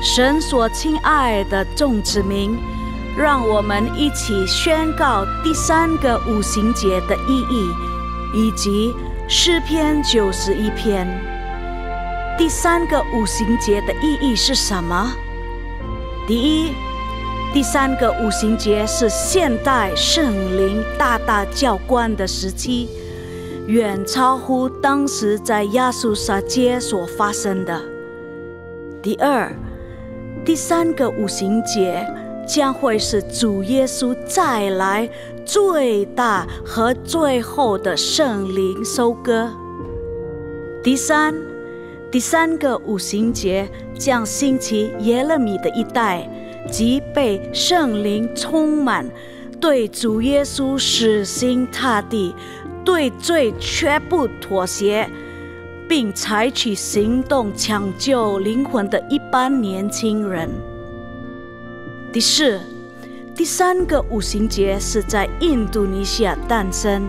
神所亲爱的众子民，让我们一起宣告第3个五旬节的意义，以及诗篇91篇。第3个五旬节的意义是什么？第一，第3个五旬节是现代圣灵大大浇灌的时期，远超乎当时在亚述撒街所发生的。第二，第3个五旬节将会是主耶稣再来最大和最后的圣灵收割。第三个五旬节将兴起耶勒米的一代，即被圣灵充满，对主耶稣死心塌地，对罪绝不妥协，并采取行动抢救灵魂的一般年轻人。第四，第3个五旬节是在印度尼西亚诞生，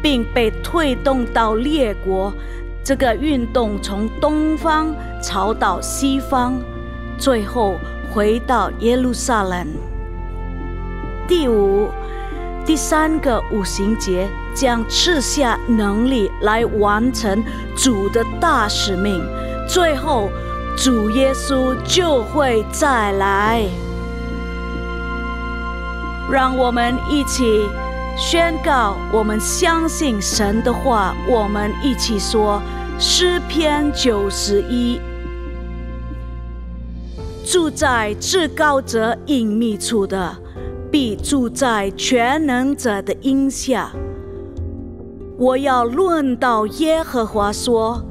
并被推动到列国。这个运动从东方朝到西方，最后回到耶路撒冷。第五，第3个五旬节将赐下能力来完成主的大使命，最后主耶稣就会再来。让我们一起宣告，我们相信神的话。我们一起说诗篇91：住在至高者隐秘处的，必住在全能者的荫下。我要论到耶和华说，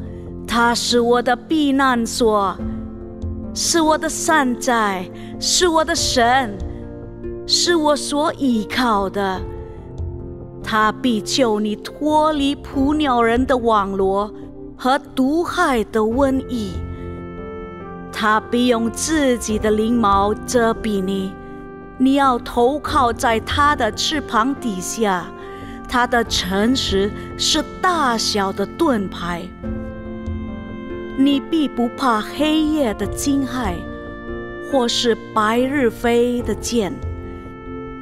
他是我的避难所，是我的山寨，是我的神，是我所依靠的。他必救你脱离捕鸟人的网罗和毒害的瘟疫。他必用自己的翎毛遮蔽你，你要投靠在他的翅膀底下。他的诚实是大小的盾牌。你必不怕黑夜的惊骇，或是白日飞的箭，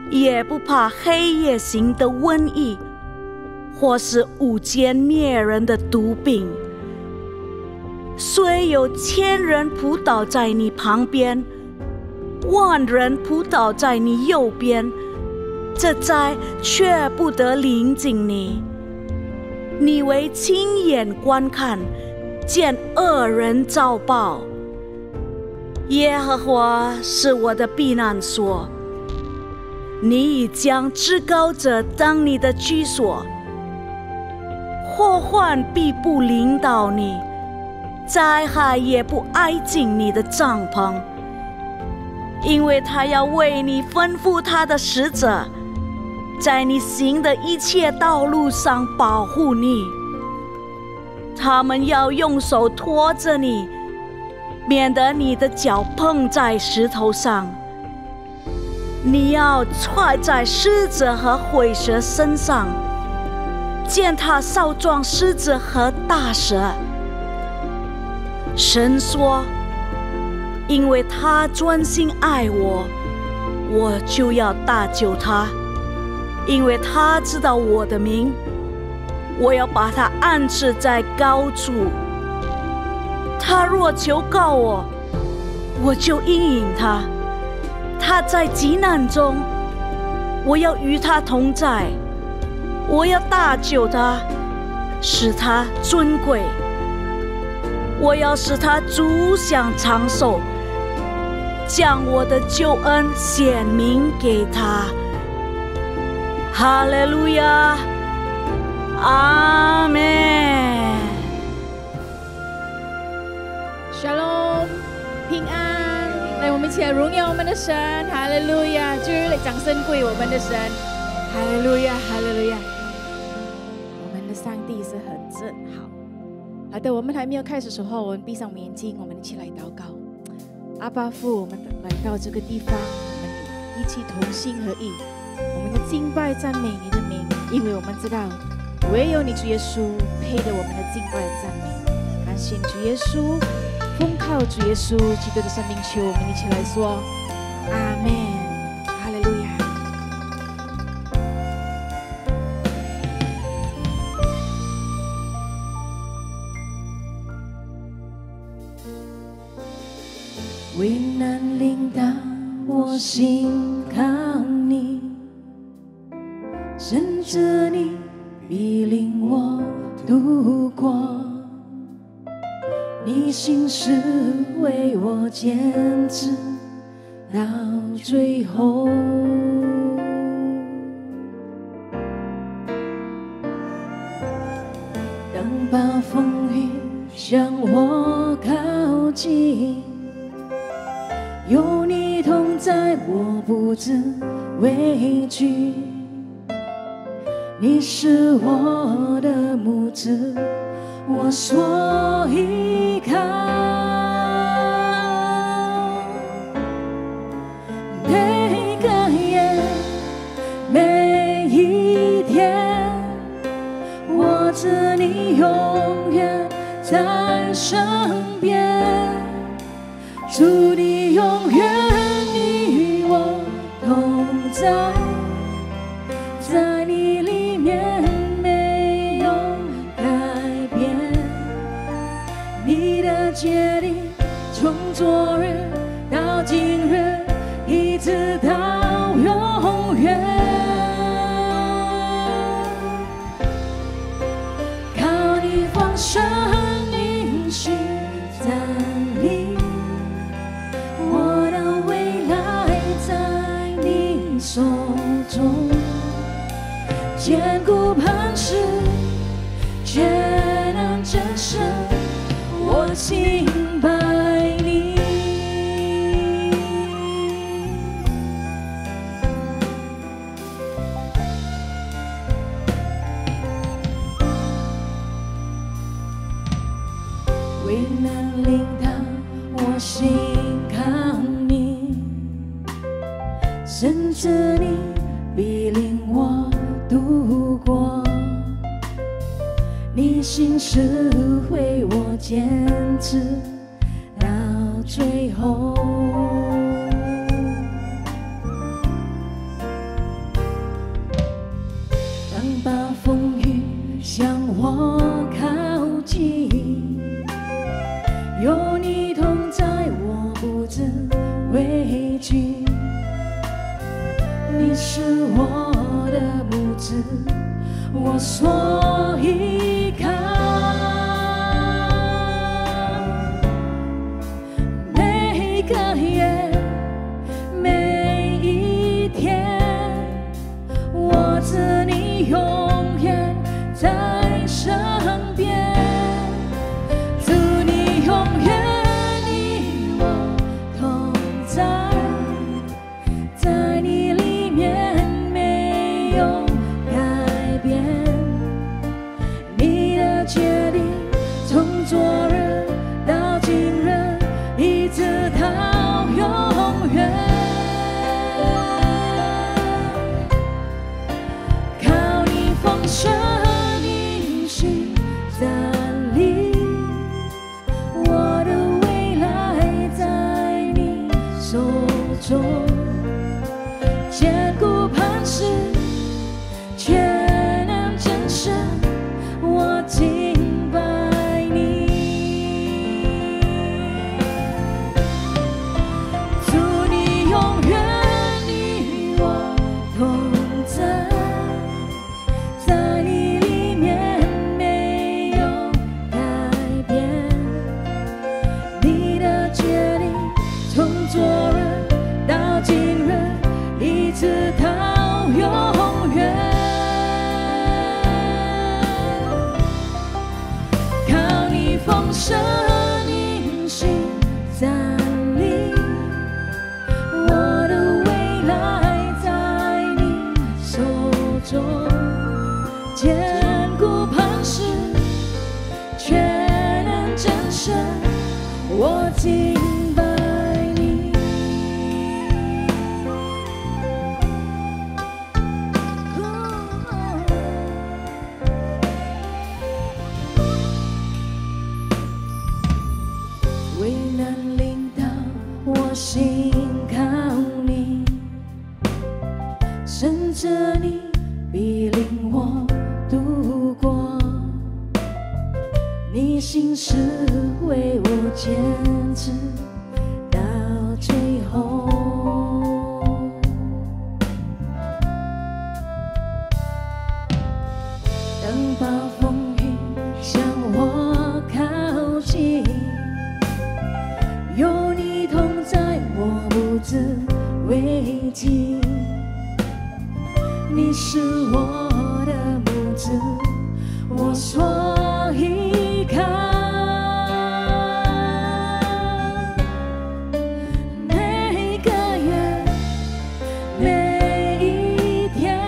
也不怕黑夜行的瘟疫，或是午间灭人的毒病。虽有1000人扑倒在你旁边，10000人扑倒在你右边，这灾却不得临近你。你为亲眼观看，见恶人遭报。耶和华是我的避难所，你已将至高者当你的居所。祸患必不临到你，灾害也不挨近你的帐篷，因为他要为你吩咐他的使者，在你行的一切道路上保护你。他们要用手托着你，免得你的脚碰在石头上。你要踹在狮子和虺蛇身上，践踏少壮狮子和大蛇。神说，因为他专心爱我，我就要搭救他。因为他知道我的名，我要把他安置在高处。他若求告我，我就应允他。他在急难中，我要与他同在。我要搭救他，使他尊贵。我要使他足享长寿，将我的救恩显明给他。哈利路亚，阿们。Shalom， 平安。来，我们一起来荣耀我们的神，哈利路亚！就来掌声归我们的神，哈利路亚，哈利路亚。我们的上帝是很正好。好的，我们还没有开始的时候，我们闭上我们眼睛，我们一起来祷告。阿爸父，我们来到这个地方，我们一起同心合意，我们的敬拜赞美你的名，因为我们知道唯有你主耶稣配得我们的敬拜赞美。感谢主耶稣，奉靠主耶稣基督的生命求，我们一起来说阿们，哈利路亚。危难临到，我心靠你，甚至你必领我度过。你心是为我坚持到最后。当暴风雨向我靠近，有你同在，我不知畏惧。你是我的牧者，我所依靠。每个夜，每一天，握着你永远在身边。主，你永远与我同在，在你里面没有改变。你的决定从昨日到今日，一直到永远。靠你放生命去站立，我的未来在你手中，坚固磐石，却能战胜我敬拜你。危难临到，我心靠你，甚至你必领我度过。你心是为我坚持到最后。当暴风雨向我靠近，有你同在，我不知畏惧。你是我的牧者，我所依靠。每个夜，每一天，握着你永远在身边。主，你永远与我同在，在你里面没有改变。你的决定从昨日到今日，一直到永远。靠你丰盛应许站立，我的未来在你手中，坚固磐石，却能战胜我敬拜你。主，你永远与我同在，在你里面没有改变。你的决定从昨日到今日，一直到永远。靠你丰盛应许站立，我的未来在你手中，坚固磐石，却能战胜我敬拜你。我心靠你，顺着你必领我度过，你心是为我坚持到最后。当暴风雨向我靠近，有你同在，我不知危机。你是我的牧者，我所依靠。每个月，每一天，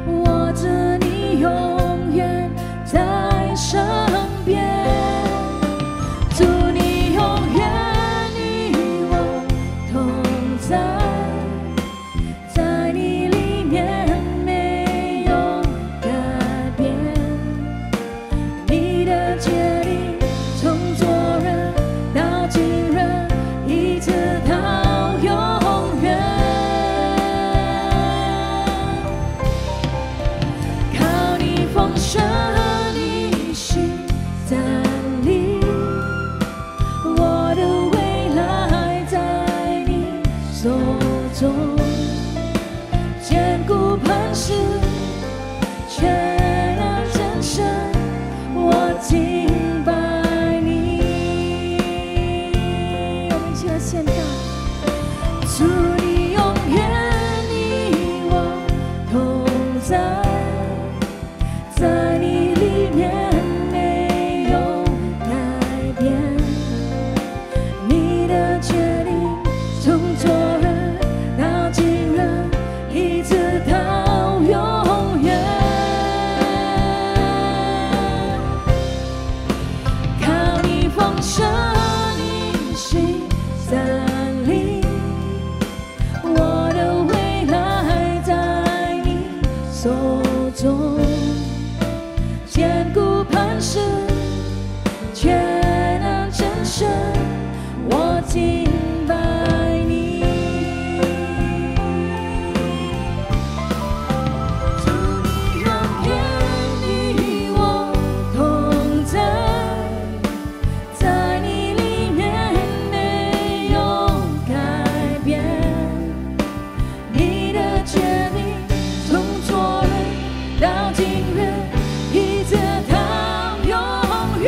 握着你永远在身边。祝你永远与我同在。坚固磐石，全能真神，我敬拜你。我们一起来献告，祝你永远与我同在，在你里面没有改变，你的决定从昨日到今日，一直到永远。靠你丰盛你心站立，我的未来在你手中，坚固磐石，全能真神，我敬拜你。祝你永远与我同在，在你里面没有改变，你的决定从昨日到今日，一直到永远。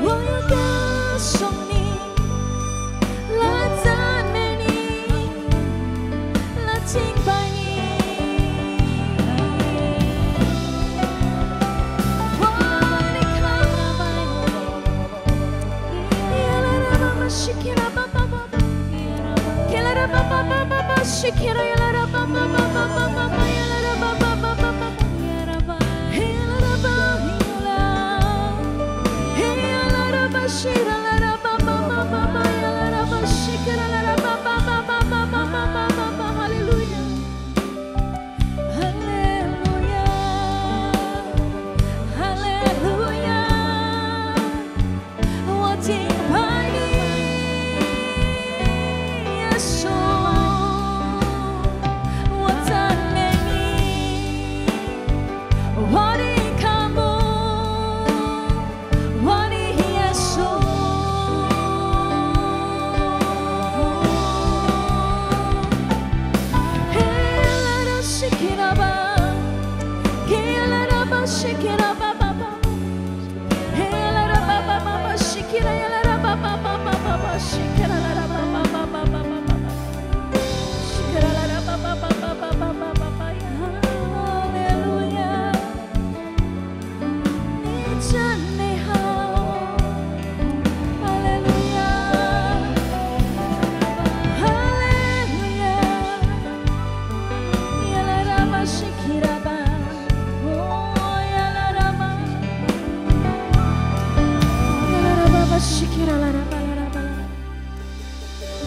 我要歌颂你，来赞美你，来敬拜你。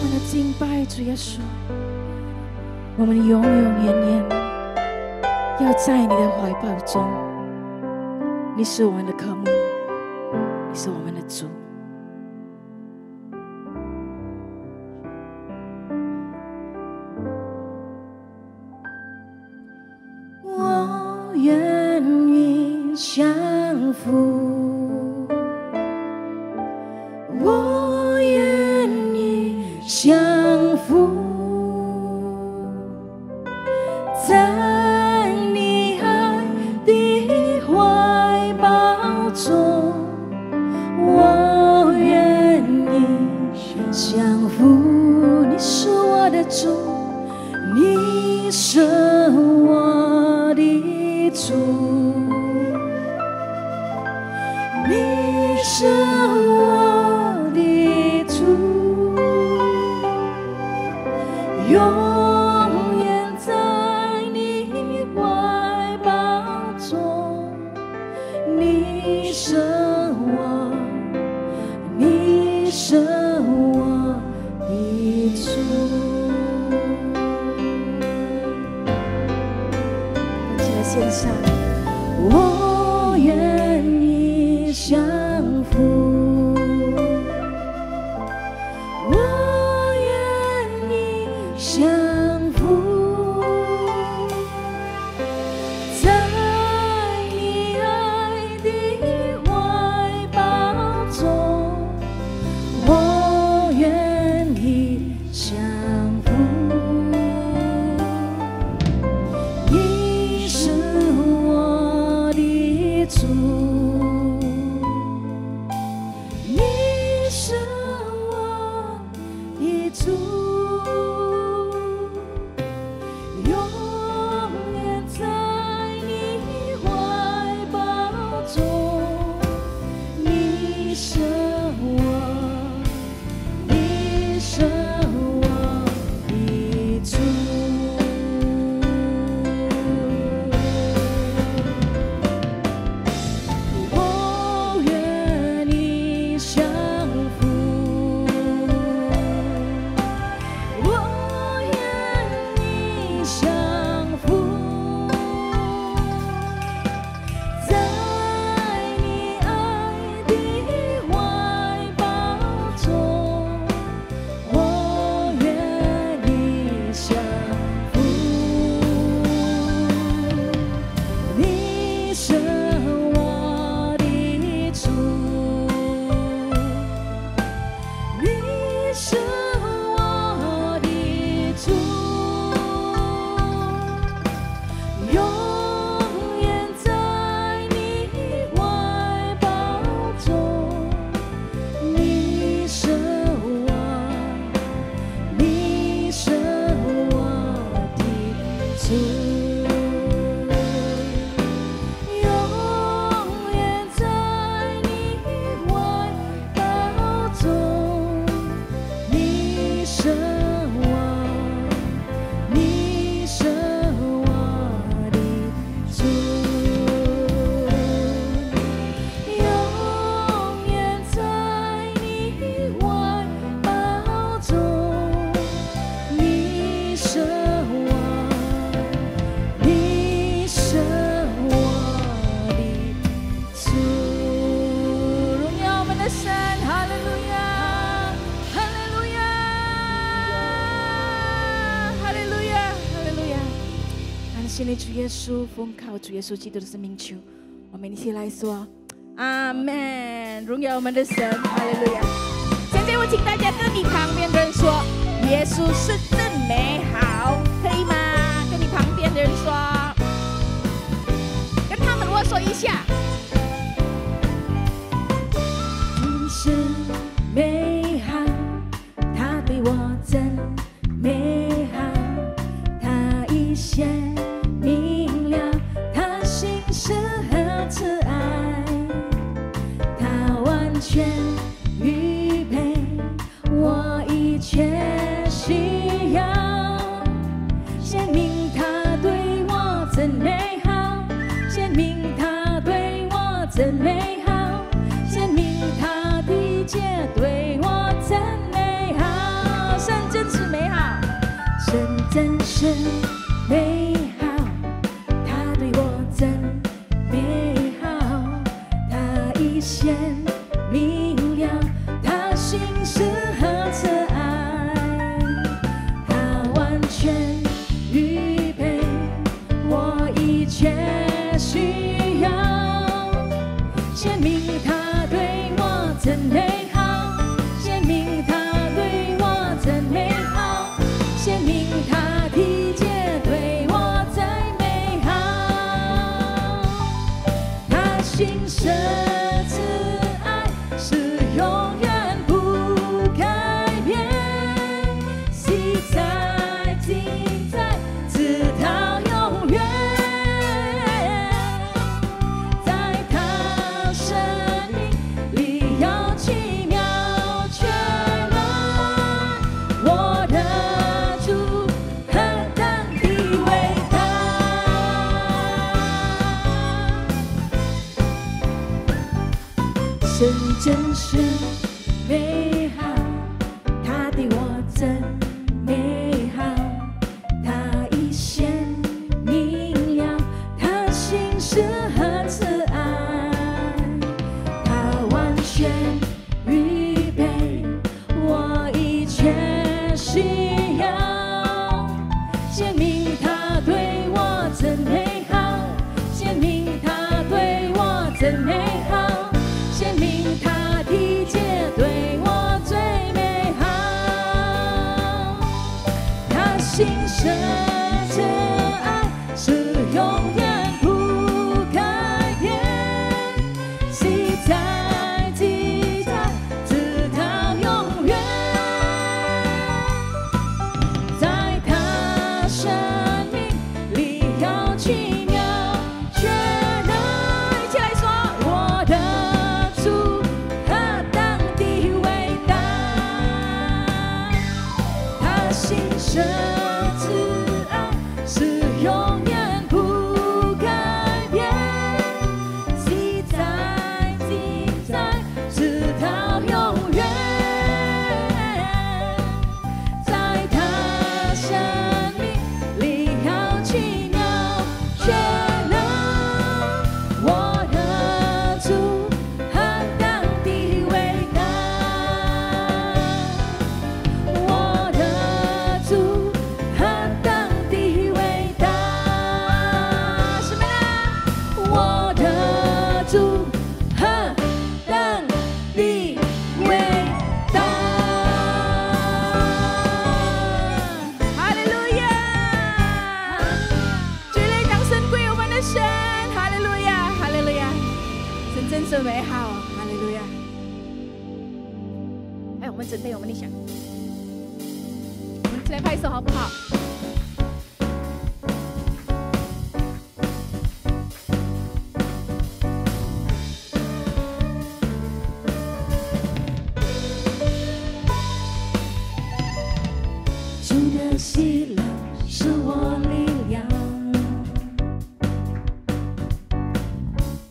你看敬拜主耶稣，我们永永远远要在你的怀抱中。你是我们的科目，你是我们的主。我愿意降服，我愿意降服，在你爱的怀抱中，我愿意降服。你是我的主，你是我的主，你是我的主，永远在你怀抱中。你是我，你是我的主。一起来献上，我愿意降服，我愿意降服，在你爱的怀抱中，我愿意降服。你是我的主，你是我的主，永远在你怀抱中。你是我，你是我的主。我愿意降服，你主耶稣，奉靠主耶稣基督的生命求，我们一起来说阿门。荣耀我们的神，哈利路亚。现在我请大家跟你旁边的人说，耶稣是真美好，可以吗？跟你旁边的人说，跟他们握手一下。是美好，他对我真美好，他一显明了，他心是何慈爱，他完全预备我一切需要，显明他对我真美好，显明他对我真美好，显明他的解对我真美好，神真是美好，神真是美好，他对我真美好，他一显明了，他心是何慈爱，他完全预备我一切需要，显明他对我真美好，显明他对我真美好，显明他的解对我最美好，他心深慈爱是永远不改变，昔在今在直到永远，在他生命里有奇妙全能，我的主何等的伟大，神真是美好，他对我真美好，他一显明了，他心是何慈爱，他完全预备我一切需要，显明他对我真美好，显明他对我真美好，显明他的解对我最美好，他心深慈爱是永远不改变，昔在今在直到永远，在他生命里有奇妙全能，一起来说，我的主何等的伟大，他心深慈爱是永远不改变，昔在今在直到永远，在他生命里有奇妙全能，我的主何等的伟大，我的主何等的伟大，什么呢？我的主何等的伟大，哈利路亚！最来掌声归我们的神，哈利路亚，哈利路亚！神真是美好，哈利路亚！哎，我们准备我们的想，我们一起来拍手好不好？主的喜乐是我力量，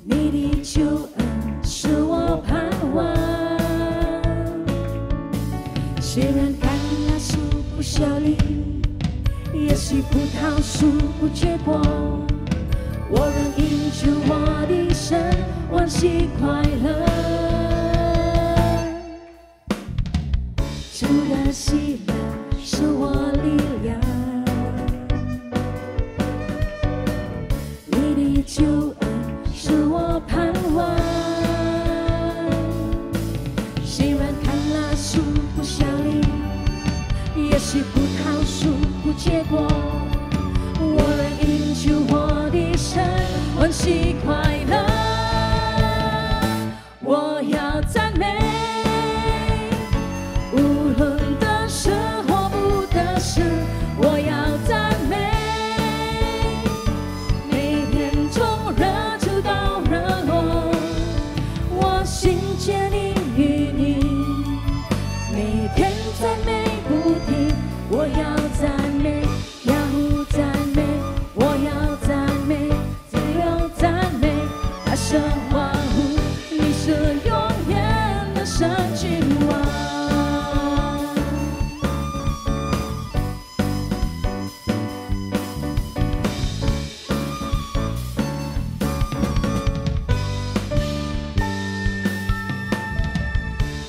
你的救恩是我盼望，虽然看那树不效力，也许葡萄树不结果，我仍因主我的神欢喜快乐，主的喜乐是我力量，许葡萄树不结果，我仍因救我的神欢喜快乐。我要赞美，无论得失或不得失，我要赞美。每天从日出到日落，我心结你与你，每天赞美不停。我要赞美，要赞美，我要赞美，只有赞美，大声欢呼，你是永远的神君王。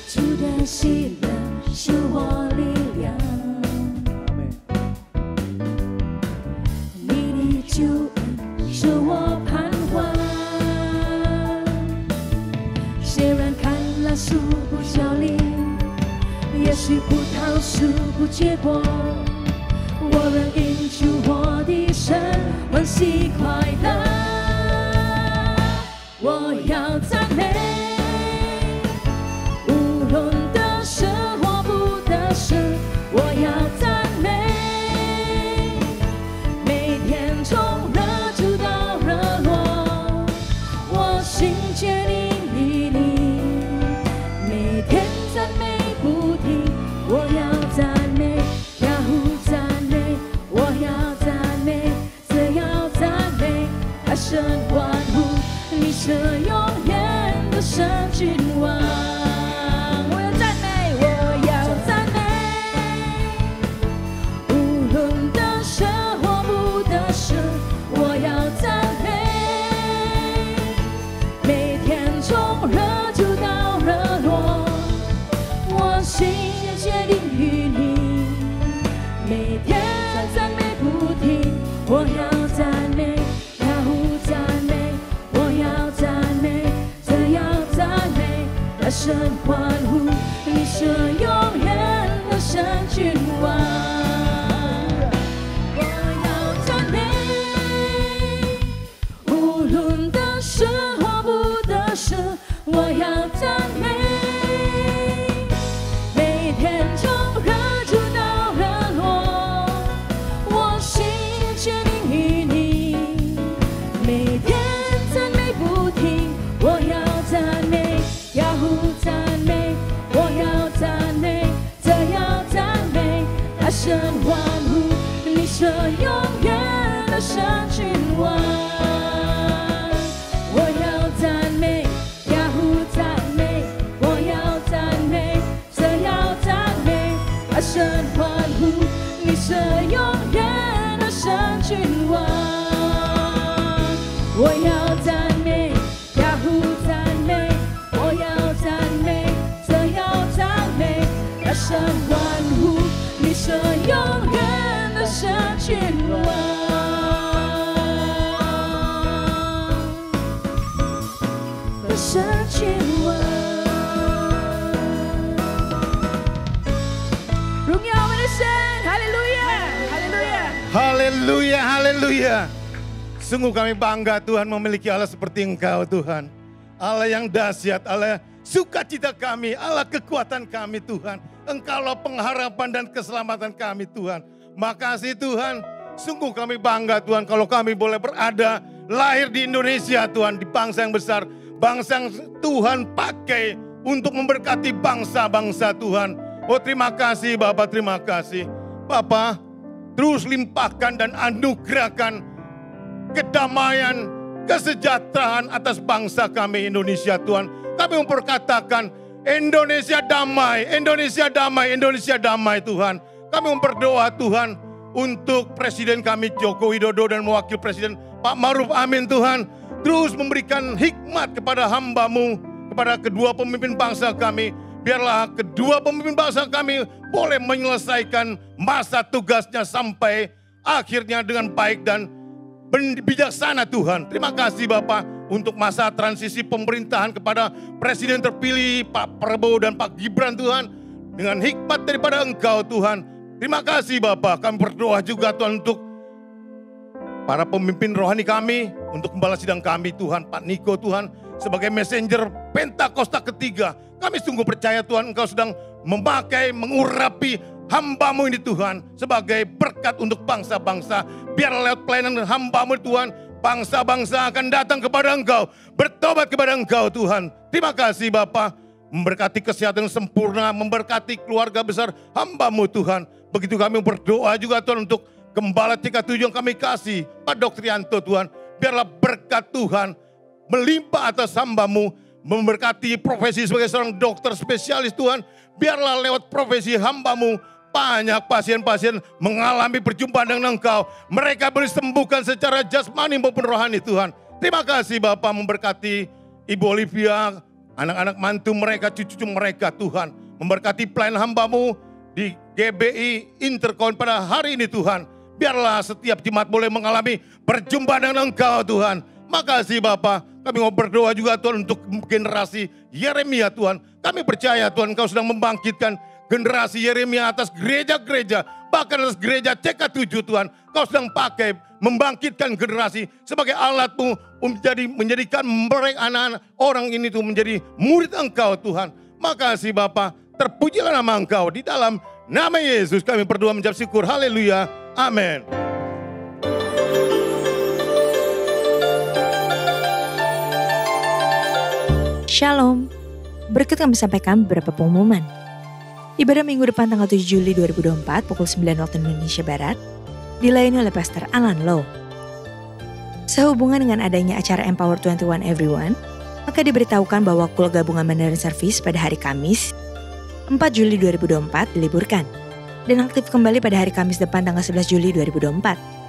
主的喜乐是我力量，你的救恩是我盼望。虽然看来树不效力，也许葡萄树不结果，我仍因救我的神欢喜快乐。我要赞美，无论得失或不得失，我要赞美。每天从日出到日落，我心结你与你，每天赞美不停。我要赞美，要赞美，我要赞美，只要赞美，大声欢呼，你是永远的神君王。我要赞美，我要赞美，无论得失或不得失，我要赞美。每天从日出到日落，我心结定与你，每天赞美不停。我要赞美，要赞美，我要赞美，只要赞美，大声欢呼，你是永远的神君王。我要赞美，无论得失或不得失，我要赞美。每天从日出到日落，我心结定与你，每天赞美不停。我要赞美，要赞美，我要赞美，只要赞美，大声欢呼，你是永远的神君王。我要赞美，要赞美，我要赞美，只要赞美，大声欢呼，你是永远的神君王。我要赞美，要赞美，我要赞美，只要赞美，大声欢呼，你是永远的神君王。的神君王，荣耀我们的神，哈利路亚，哈利路亚。 Haleluya, haleluya. Sungguh kami bangga Tuhan memiliki Allah seperti Engkau Tuhan. Allah yang dahsyat, Allah sukacita kami, Allah kekuatan kami Tuhan. Engkaulah pengharapan dan keselamatan kami Tuhan. Makasih Tuhan, sungguh kami bangga Tuhan kalau kami boleh berada, lahir di Indonesia Tuhan, di bangsa yang besar. Bangsa yang Tuhan pakai untuk memberkati bangsa-bangsa Tuhan. Oh terima kasih Bapak, terima kasih. Bapak, terus limpahkan dan anugerahkan kedamaian, kesejahteraan atas bangsa kami Indonesia Tuhan. Kami memperkatakan Indonesia damai, Indonesia damai, Indonesia damai Tuhan. Kami memperdoa Tuhan untuk Presiden kami Joko Widodo dan Wakil Presiden Pak Ma'ruf Amin Tuhan. Terus memberikan hikmat kepada hamba-Mu, kepada kedua pemimpin bangsa kami. Biarlah kedua pemimpin bangsa kami boleh menyelesaikan masa tugasnya sampai akhirnya dengan baik dan bijaksana Tuhan. Terima kasih Bapak untuk masa transisi pemerintahan kepada Presiden terpilih Pak Prabowo dan Pak Gibran Tuhan. Dengan hikmat daripada Engkau Tuhan, Terima kasih Bapa, kami berdoa juga Tuhan untuk para pemimpin rohani kami, untuk gembala sidang kami Tuhan, Pak Niko Tuhan, sebagai messenger Pentakosta ketiga. Kami sungguh percaya Tuhan Engkau sedang memakai, mengurapi hamba-Mu ini Tuhan, sebagai berkat untuk bangsa-bangsa. Biar lewat pelayanan hamba-Mu Tuhan, bangsa-bangsa akan datang kepada Engkau, bertobat kepada Engkau Tuhan. Terima kasih Bapa, memberkati kesehatan sempurna, memberkati keluarga besar hamba-Mu Tuhan. Begitu kami berdoa juga Tuhan untuk Gembala TK7 yang kami kasih, Pak Dr. Yanto Tuhan. Biarlah berkat Tuhan melimpah atas hamba-Mu, memberkati profesi sebagai seorang dokter spesialis Tuhan. Biarlah lewat profesi hamba-Mu, banyak pasien-pasien mengalami perjumpaan dengan Engkau. Mereka boleh sembuhkan secara jasmani maupun rohani Tuhan. Terima kasih Bapak, memberkati Ibu Olivia, anak-anak mantu mereka, cucu-cucu mereka Tuhan. Memberkati pelayan hamba-Mu di GBI Intercon pada hari ini Tuhan. Biarlah setiap jemaat boleh mengalami perjumpaan dengan Engkau Tuhan. Makasih Bapak, kami mau berdoa juga Tuhan untuk generasi Yeremia Tuhan. Kami percaya Tuhan Engkau sedang membangkitkan generasi Yeremia atas gereja-gereja, bahkan atas gereja CK7 Tuhan. Kau sedang pakai membangkitkan generasi sebagai alat-Mu menjadikan mereka anak-anak orang ini tuh menjadi murid Engkau Tuhan. Makasih Bapa, terpujilah nama Engkau. Di dalam nama Yesus kami berdoa menjawab syukur. Haleluya. Amin. Shalom. Berikut kami sampaikan beberapa pengumuman. Ibadah minggu depan tanggal 7 Juli 2024 pukul 9 waktu Indonesia Barat dilayani oleh Pastor Alan Low. Sehubungan dengan adanya acara Empower 21 Everyone, maka diberitahukan bahwa kul gabungan Mandarin Service pada hari Kamis 4 Juli 2024 diliburkan dan aktif kembali pada hari Kamis depan tanggal 11 Juli 2024.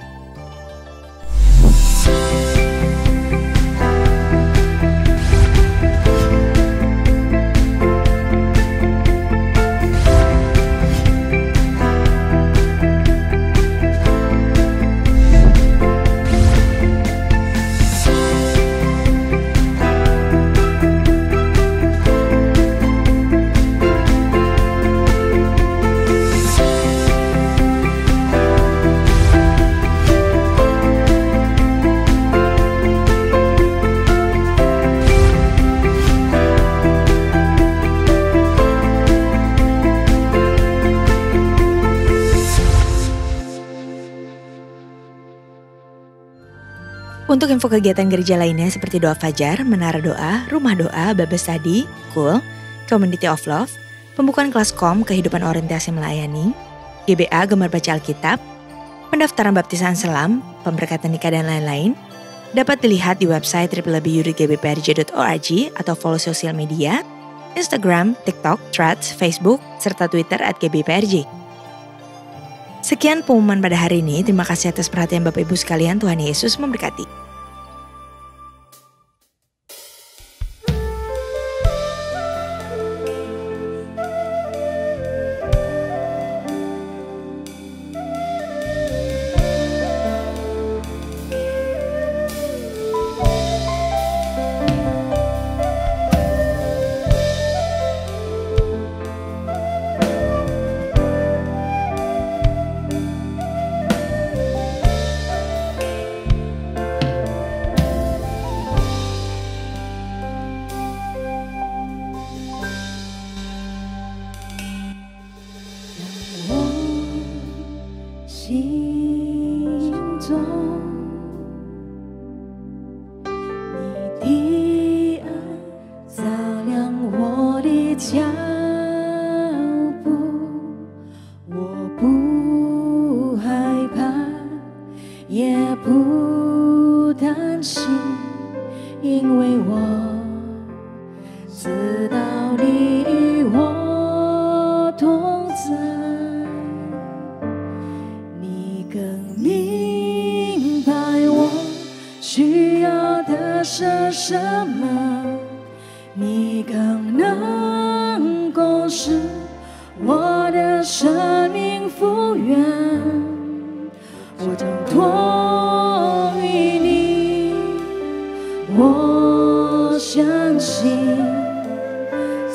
Untuk info kegiatan gereja lainnya seperti doa fajar, menara doa, rumah doa, Bible study, kul, community of love, pembukaan kelas kom, kehidupan orientasi melayani, GBA, gemar baca Alkitab, pendaftaran baptisan selam, pemberkatan nikah dan lain-lain, dapat dilihat di website www.gbprj.org atau follow sosial media, Instagram, TikTok, Threads, Facebook, serta Twitter @gbprj. Sekian pengumuman pada hari ini. Terima kasih atas perhatian Bapak Ibu sekalian. Tuhan Yesus memberkati.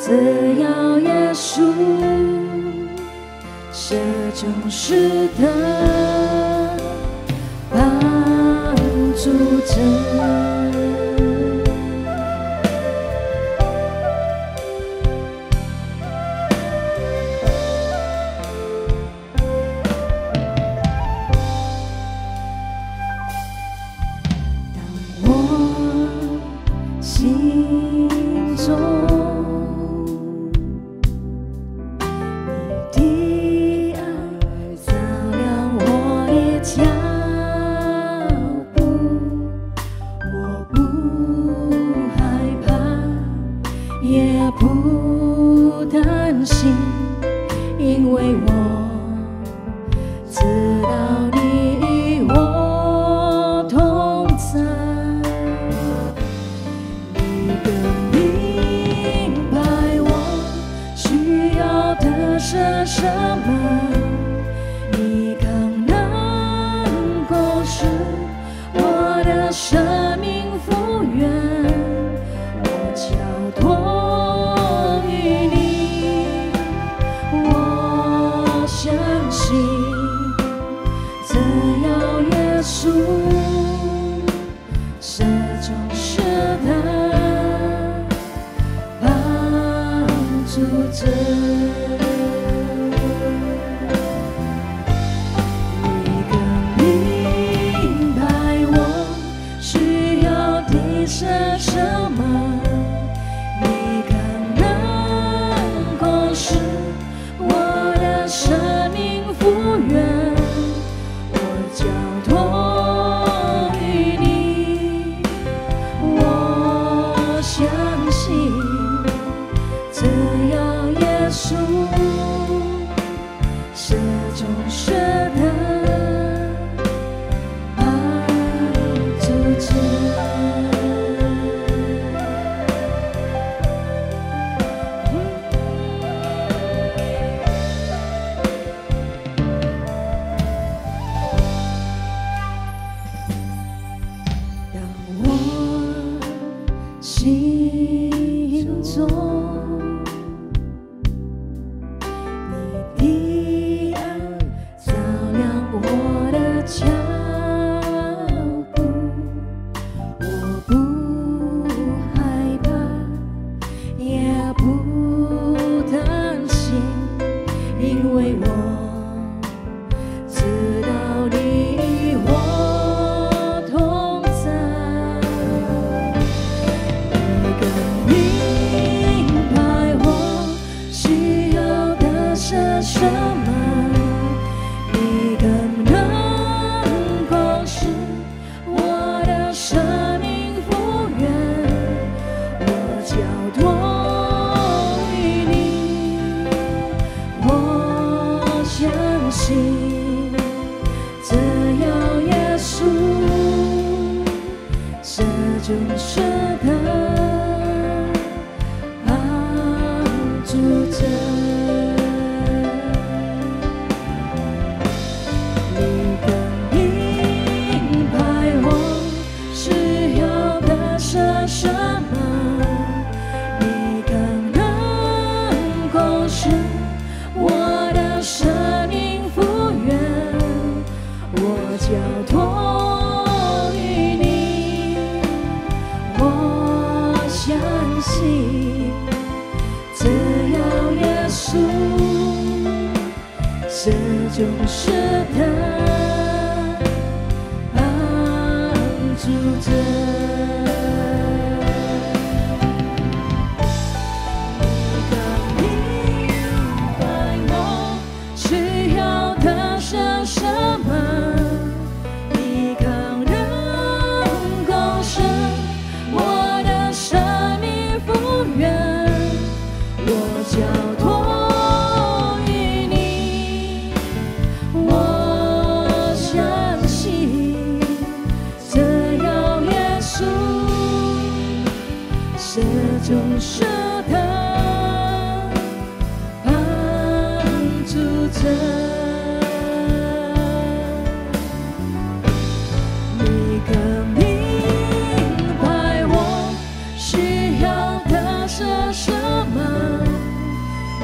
只要耶稣是就是的帮助者。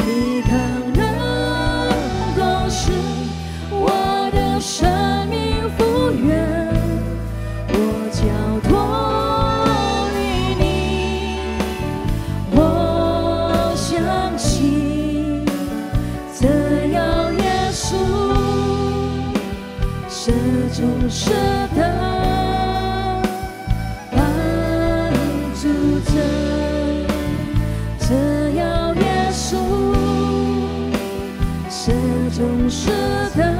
你更能够是中是的帮助者，只要耶稣是中是的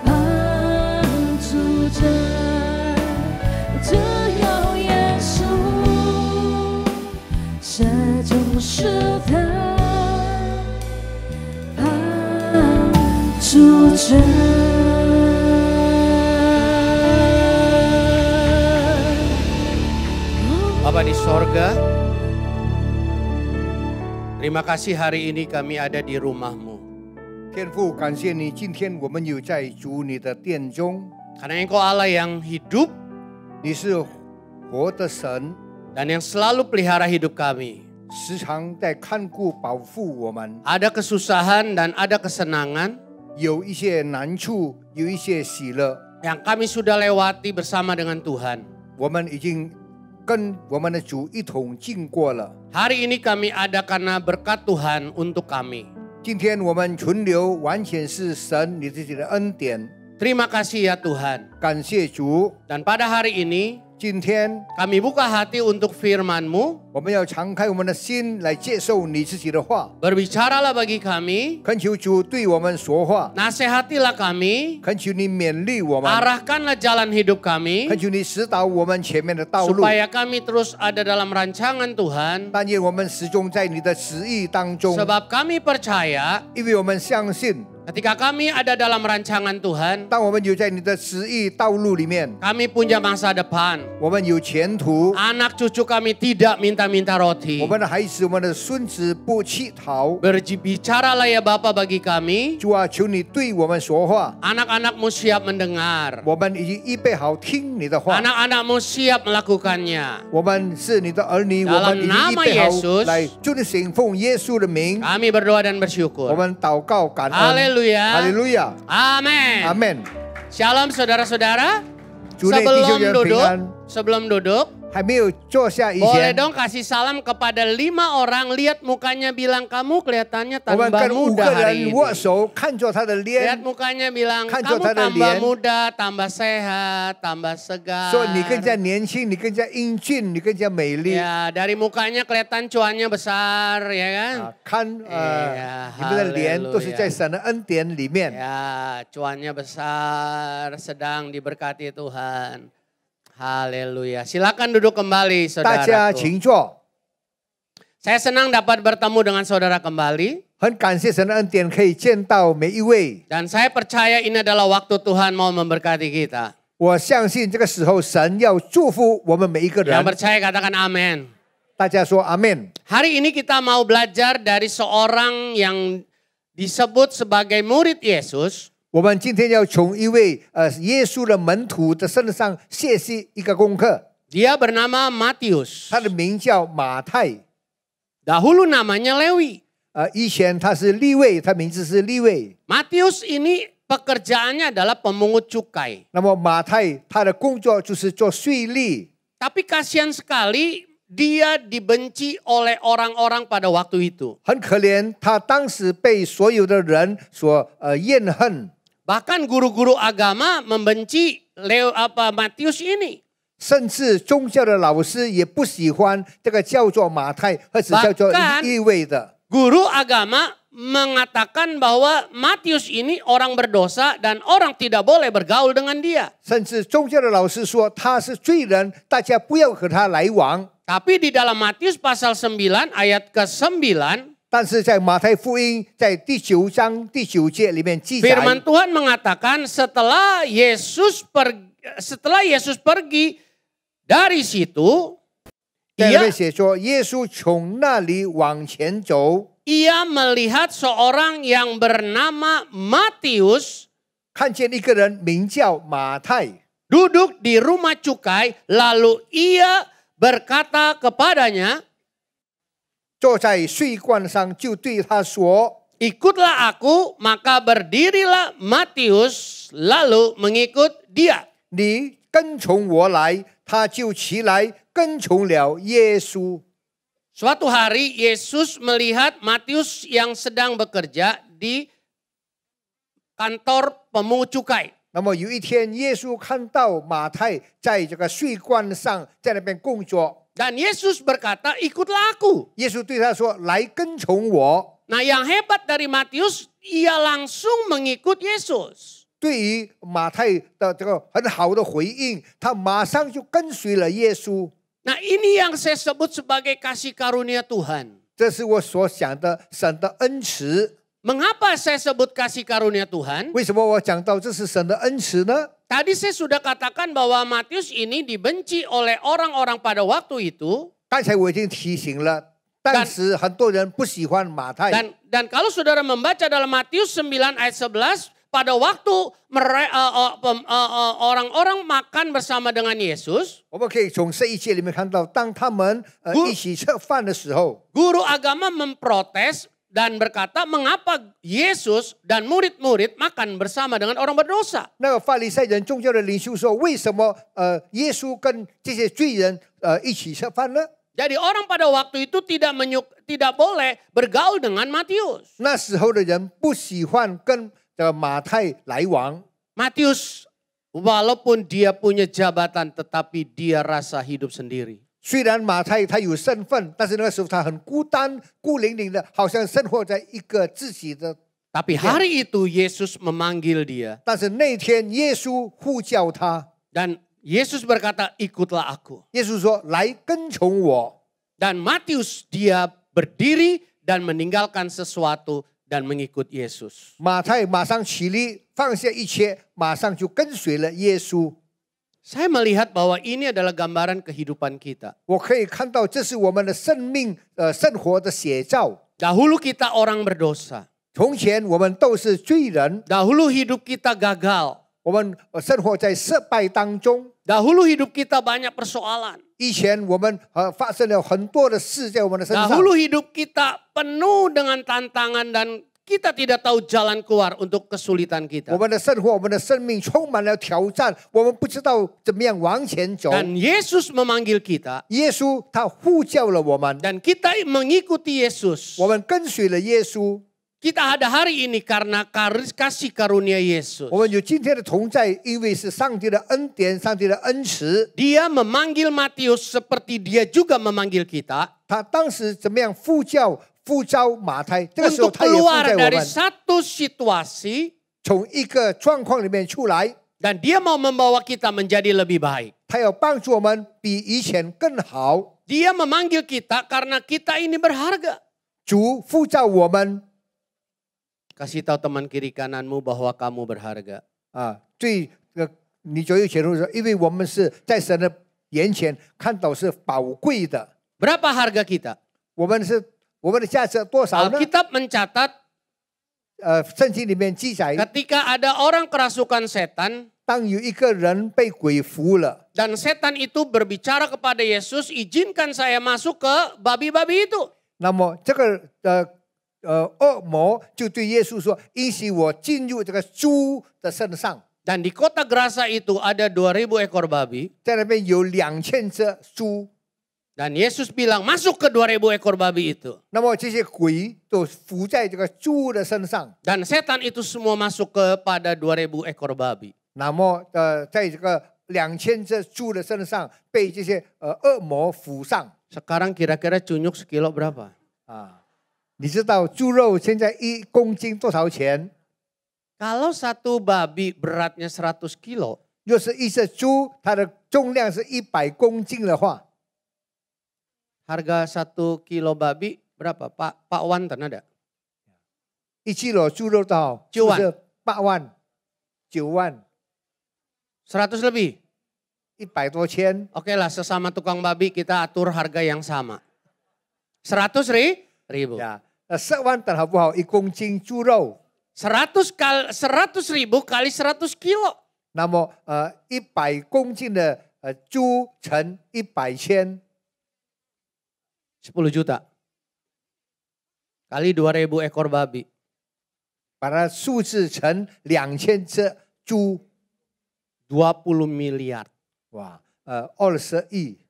帮助者，只要耶稣是中是的帮助者。Bapa di sorga, terima kasih hari ini kami ada di rumah-Mu. 天父，感谢你，今天我们有在主你的殿中， Karena Engkau Allah yang hidup 你是活的神， dan yang selalu pelihara hidup kami. 时常在看顾保护我们。 Ada kesusahan dan ada kesenangan 有一些难处，有一些喜乐， yang kami sudah lewati bersama dengan Tuhan. 我们已经跟我们的主一同经过了。 Hari ini kami ada karena berkat Tuhan untuk kami. 今天我们存留完全是神你自己的恩典， Terima kasih ya Tuhan. 感谢主。 Dan pada hari ini 今天 kami buka hati untuk firman-Mu. 我们要敞开我们的心来接受你自己的话， Berbicaralah bagi kami, 恳求主对我们说话， nasihatilah kami, 恳求你勉励我们， arahkanlah jalan hidup kami, 恳求你指导我们前面的道路， supaya kami terus ada dalam rancangan Tuhan. 但愿我们始终在你的旨意当中， Sebab kami percaya 因为我们相信， ketika kami ada dalam rancangan Tuhan, 当我们有在你的旨意道路里面， kami punya masa depan. 我们有前途， Anak cucu kami tidak minta-minta roti. 我们的孩子、我们的孙子不乞讨。 Berbicaralah ya Bapa bagi kami. 主啊，求你对我们说话， Anak-anakmu siap mendengar. 我们已经预备好听你的话， Anak-anakmu siap melakukannya. 我们是你的儿女， Dalam 我们已经预备 nama 好 Yesus 来遵行奉耶稣的名， Kami berdoa dan 我 bersyukur. 们祷告感恩， Haleluya. 哈利路亚， Amin. 阿门。 Shalom saudara-saudara. 主内弟兄姐妹平安。 Sebelum duduk, 还没有坐下以 boleh 前， dong kasih salam kepada 5 orang. Lihat mukanya bilang kamu kelihatannya 我们 tambah 跟5 muda 个 hari 人握 ini. 手，看着他的 Lihat 脸， mukanya bilang 看着 kamu 他的 tambah 脸， muda, tambah sehat, tambah segar. 说你更加年轻，你更加英俊，你更加美丽。 Ya, dari mukanya kelihatan cuannya besar, ya kan? 啊，看Iya, 你们的脸都是 haleluya. 在神的恩典里面。 Ya, cuannya besar, sedang diberkati Tuhan. Haleluya. Silakan duduk kembali, 大家 saudaraku. 请坐。 Saya senang dapat bertemu dengan saudara kembali. 很感谢神的恩典，可以见到每一位。 Dan saya percaya ini adalah waktu Tuhan mau memberkati kita. 我相信这个时候神要祝福我们每一个 Yang 人。 percaya katakan amin. 大家说阿门。 Hari ini kita mau belajar dari seorang yang disebut sebagai murid Yesus. 我们今天要从一位耶稣的门徒的身上学习一个功课。 Dia bernama Matius. 他的名叫马太， Dahulu namanya Lewi. 以前他是利未，他名字是利未。 Matius ini pekerjaannya adalah pemungut cukai. 那么马太他的工作就是做税吏， Tapi kasihan sekali dia dibenci oleh orang-orang pada waktu itu. 很可怜，他当时被所有的人所怨恨， Bahkan guru-guru agama membenci Matius ini. 甚至宗教的老师也不喜欢这个叫做马太或者叫做 Bahkan 利未的。 Guru agama mengatakan bahwa Matius ini orang berdosa dan orang tidak boleh bergaul dengan dia. 甚至宗教的老师说他是罪人，大家不要和他来往。 Tapi di dalam Matius pasal 9 ayat ke-9, 但是在马太福音在第9章第9节里面记载， firman Tuhan mengatakan setelah Yesus pergi dari situ, 在里面 ia 写说耶稣从那里往前走， ia melihat seorang yang bernama Matius 看见一个人名叫马太， duduk di rumah cukai, lalu ia berkata kepadanya, 坐在税关上，就对他说 ikutlah aku, maka berdirilah Matius, lalu mengikut dia.：“ 你跟从我来。”他就起来跟从了耶稣。 Suatu hari Yesus melihat Matius yang sedang bekerja di kantor pemungut cukai. 那么有一天，耶稣看到马太在这个税关上在那边工作， Dan Yesus berkata, ikutlah aku. 耶稣对他说：“来跟从我。” Nah yang hebat dari Matius, ia langsung mengikut Yesus. 对于马太的这个很好的回应，他马上就跟随了耶稣。 Nah ini yang saya sebut sebagai kasih karunia Tuhan. 这是我所想的神的恩慈。 Mengapa saya sebut kasih karunia Tuhan? 为什么我讲到这是神的恩慈呢？ Tadi saya sudah katakan bahwa Matius ini dibenci oleh orang-orang pada waktu itu. 刚才我已经提醒了，当时很多人不喜欢马太。 Dan kalau saudara membaca dalam Matius 9 ayat 11, pada waktu orang-orang makan bersama dengan Yesus, 我们可以从这一节里面看到，当他们一起吃饭的时候， guru agama memprotes dan berkata, mengapa Yesus dan murid-murid makan bersama dengan orang berdosa? 那个法利赛人宗教的领袖说：“为什么耶稣跟这些罪人一起吃饭呢？” Jadi orang pada waktu itu tidak boleh bergaul dengan Matius. 那时候的人不喜欢跟马太来往。 Matius, walaupun dia punya jabatan, tetapi dia rasa hidup sendiri. 虽然马太他有身份，但是那个时候他很孤单、孤零零的，好像生活在一个自己的。 Tapi hari itu Yesus memanggil dia. 但是那天耶稣呼叫他， Dan Yesus berkata, ikutlah aku. 耶稣说：“来跟从我。” Dan Matius dia berdiri dan meninggalkan sesuatu dan mengikut Yesus. 马太马上起立，放下一切，马上就跟随了耶稣。 Saya melihat bahwa ini adalah gambaran kehidupan kita. 我可以看到，这是我们的生命生活的写照。 Dahulu kita orang berdosa. 从前我们都是罪人， Dahulu hidup kita gagal. 我们生活在失败当中。 Dahulu hidup kita banyak persoalan. 以前我们发生了很多的事在我们的身上。 Dahulu hidup kita penuh dengan tantangan dan kita tidak tahu jalan keluar untuk kesulitan kita. 我们的生活，我们的生命充满了挑战，我们不知道怎么样往前走。 Dan Yesus memanggil kita. 耶稣他呼叫了我们， Dan kita mengikuti Yesus. 我们跟随了耶稣。 Kita ada hari ini karena kasih karunia Yesus. 我们有今天的同在，因为是上帝的恩典，上帝的恩慈。 Dia memanggil Matius seperti dia juga memanggil kita. 他当时怎么样呼召马太？这个时候 Untuk 他也呼 keluar 召我 dari 们， satu situasi 从一个状况里面出来。 dan dia mau membawa kita menjadi lebih baik. 他要帮助我们比以前更好。 Dia memanggil kita karena kita ini berharga. 主呼召我们 Kasih tahu teman kiri kananmu bahwa kamu berharga. 啊，对你左右前路说，因为我们是在神的眼前看到是宝贵的。 Berapa harga kita? 我们的价值多少呢？ Alkitab mencatat 圣经里面记载， ketika ada orang kerasukan setan 当有一个人被鬼附了， dan setan itu berbicara kepada Yesus, izinkan saya masuk ke babi-babi itu. 那么这个恶魔就对耶稣说：“允许我进入这个猪的身上。” Dan di kota Gerasa itu ada 2000 ekor babi. 在那边有2000只猪， Dan Yesus bilang masuk ke 2000 ekor babi itu. 那么这些鬼都附在这个猪的身上。 Dan setan itu semua masuk kepada 2000 ekor babi. 那么在这个2000只猪的身上被这些恶魔附上 Sekarang kira-kira cunyuk sekilo berapa? 啊！你知道猪肉现在1公斤多少钱？ Kalau satu babi beratnya 100 kilo, 若是一只猪，它的重量是100公斤的话， harga 1 kilo babi berapa? Pak Wanten ada? 1 kilo 猪肉多少？ 9万是8万、9万、 100 lebih. 100多千。 Oke lah, sesama tukang babi kita atur harga yang sama. 100 ribu. 呀，10万等好不好？1公斤猪肉， 100 ribu kali 100 kilo. 那么100公斤的猪乘100千， 10 juta. Kali 2000 ekor babi. 把它数字乘2000只猪， 20 miliar. 哇，20亿。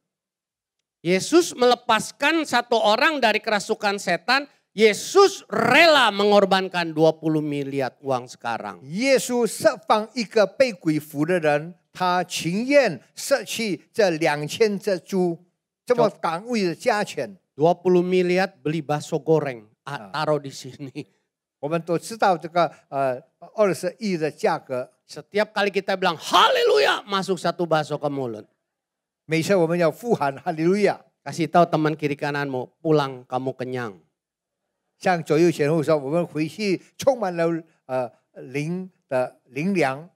Yesus melepaskan satu orang dari kerasukan setan Yesus rela mengorbankan 20 miliar uang sekarang. 耶稣释放一个被鬼附的人，他情愿舍弃这2000只猪，这么昂贵的价钱。 20 miliar beli bakso goreng, taruh di sini. 我们都知道这个20亿的价格， Setiap kali kita bilang haleluya, masuk satu bakso ke mulut. 每次我们要呼喊哈利路亚， Kasih tahu teman kiri kananmu, pulang kamu kenyang. 向左右前后说，我们回去充满了灵粮。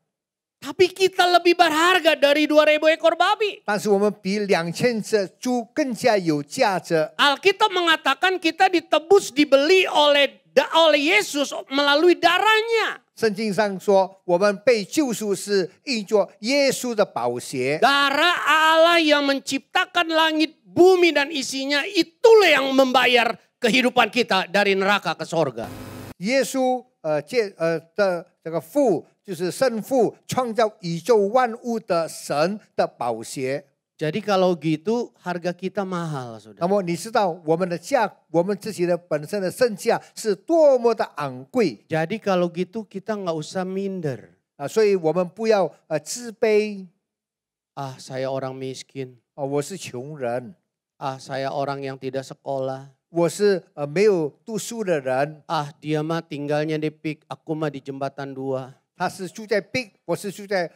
Tapi kita lebih berharga dari 2000 ekor babi. 但是我们比2000只猪更加有价值。 Alkitab mengatakan kita ditebus, dibeli oleh Yesus melalui darahnya. 圣经上说，我们被救赎是印着耶稣的宝血。 Darah Allah yang menciptakan langit, bumi dan isinya, itulah yang membayar kehidupan kita dari neraka ke sorga. 耶稣的这个父就是圣父，创造宇宙万物的神的宝血。 Jadi kalau gitu harga kita mahal, 那 saudara. 么你知道我们的我们自己的本身的身价是多么的昂贵 Jadi kalau gitu kita nggak usah minder. 啊！所以我们不要自卑 Ah, saya orang miskin. 啊！我是穷人， Ah, saya orang yang tidak sekolah. 我是没有读书的人。 Ah, dia mah tinggalnya di Pik, aku mah di Jembatan 2. 他是住在Big，我是住在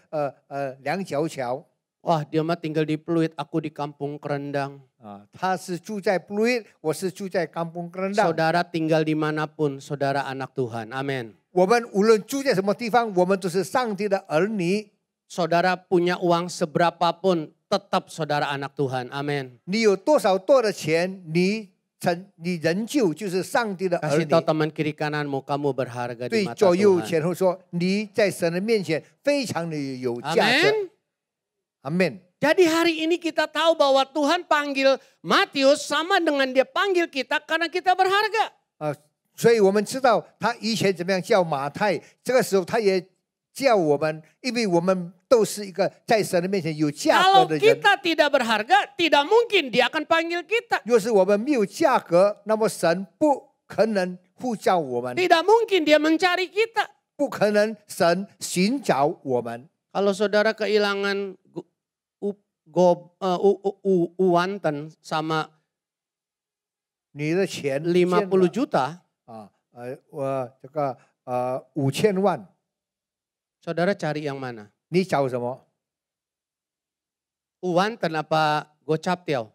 两角桥 Wah, dia mah tinggal di Pluit, aku di Kampung Kerendang. 啊，他是住在Pluit，我是住在Kampung Kerendang。 Saudara tinggal dimanapun, saudara anak Tuhan. Amin. 我们无论住在什么地方，我们都是上帝的儿女。 Saudara punya uang seberapapun, tetap saudara anak Tuhan. Amin. 你有多的钱，你仍旧就是上帝的儿 Kasih 女。 tahu teman kiri kananmu, kamu berharga di 对 mata 左右 Tuhan. 前后说，你在神的面前非常的有价值。 Amin. 阿门。 Jadi hari ini kita tahu bahwa Tuhan panggil Matius sama dengan dia panggil kita karena kita berharga. 所以我们知道他以前怎么样叫马太，这个时候他也叫我们，因为我们都是一个在神的面前有价 Kalau 格的人。 kita tidak berharga, tidak mungkin dia akan panggil kita. 若是我们没有价格，那么神不可能呼叫我们， Tidak mungkin dia mencari kita. 不可能神寻找我们。 Kalau saudara kehilangan uanten sama 你的钱50 juta, 这个5000万， saudara cari yang mana? 你找什么？ Uanten apa gocaptiao?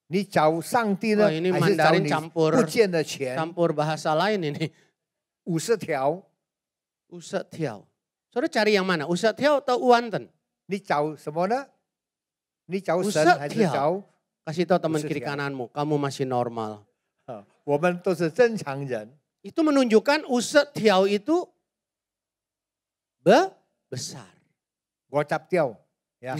你找上帝呢， Wah, ini 还是找 Mandarin 你 campur 不见的钱？ Campur bahasa lain ini. 50条， Usetiao. Saudara cari yang mana? Usetiao atau uanten? 你找什么呢？你找神还是 50找？ Kasih tahu teman 50 kiri tiao. kananmu, kamu masih normal. 我们都是正常人。 Itu menunjukkan usetiao itu besar. 我잡掉呀，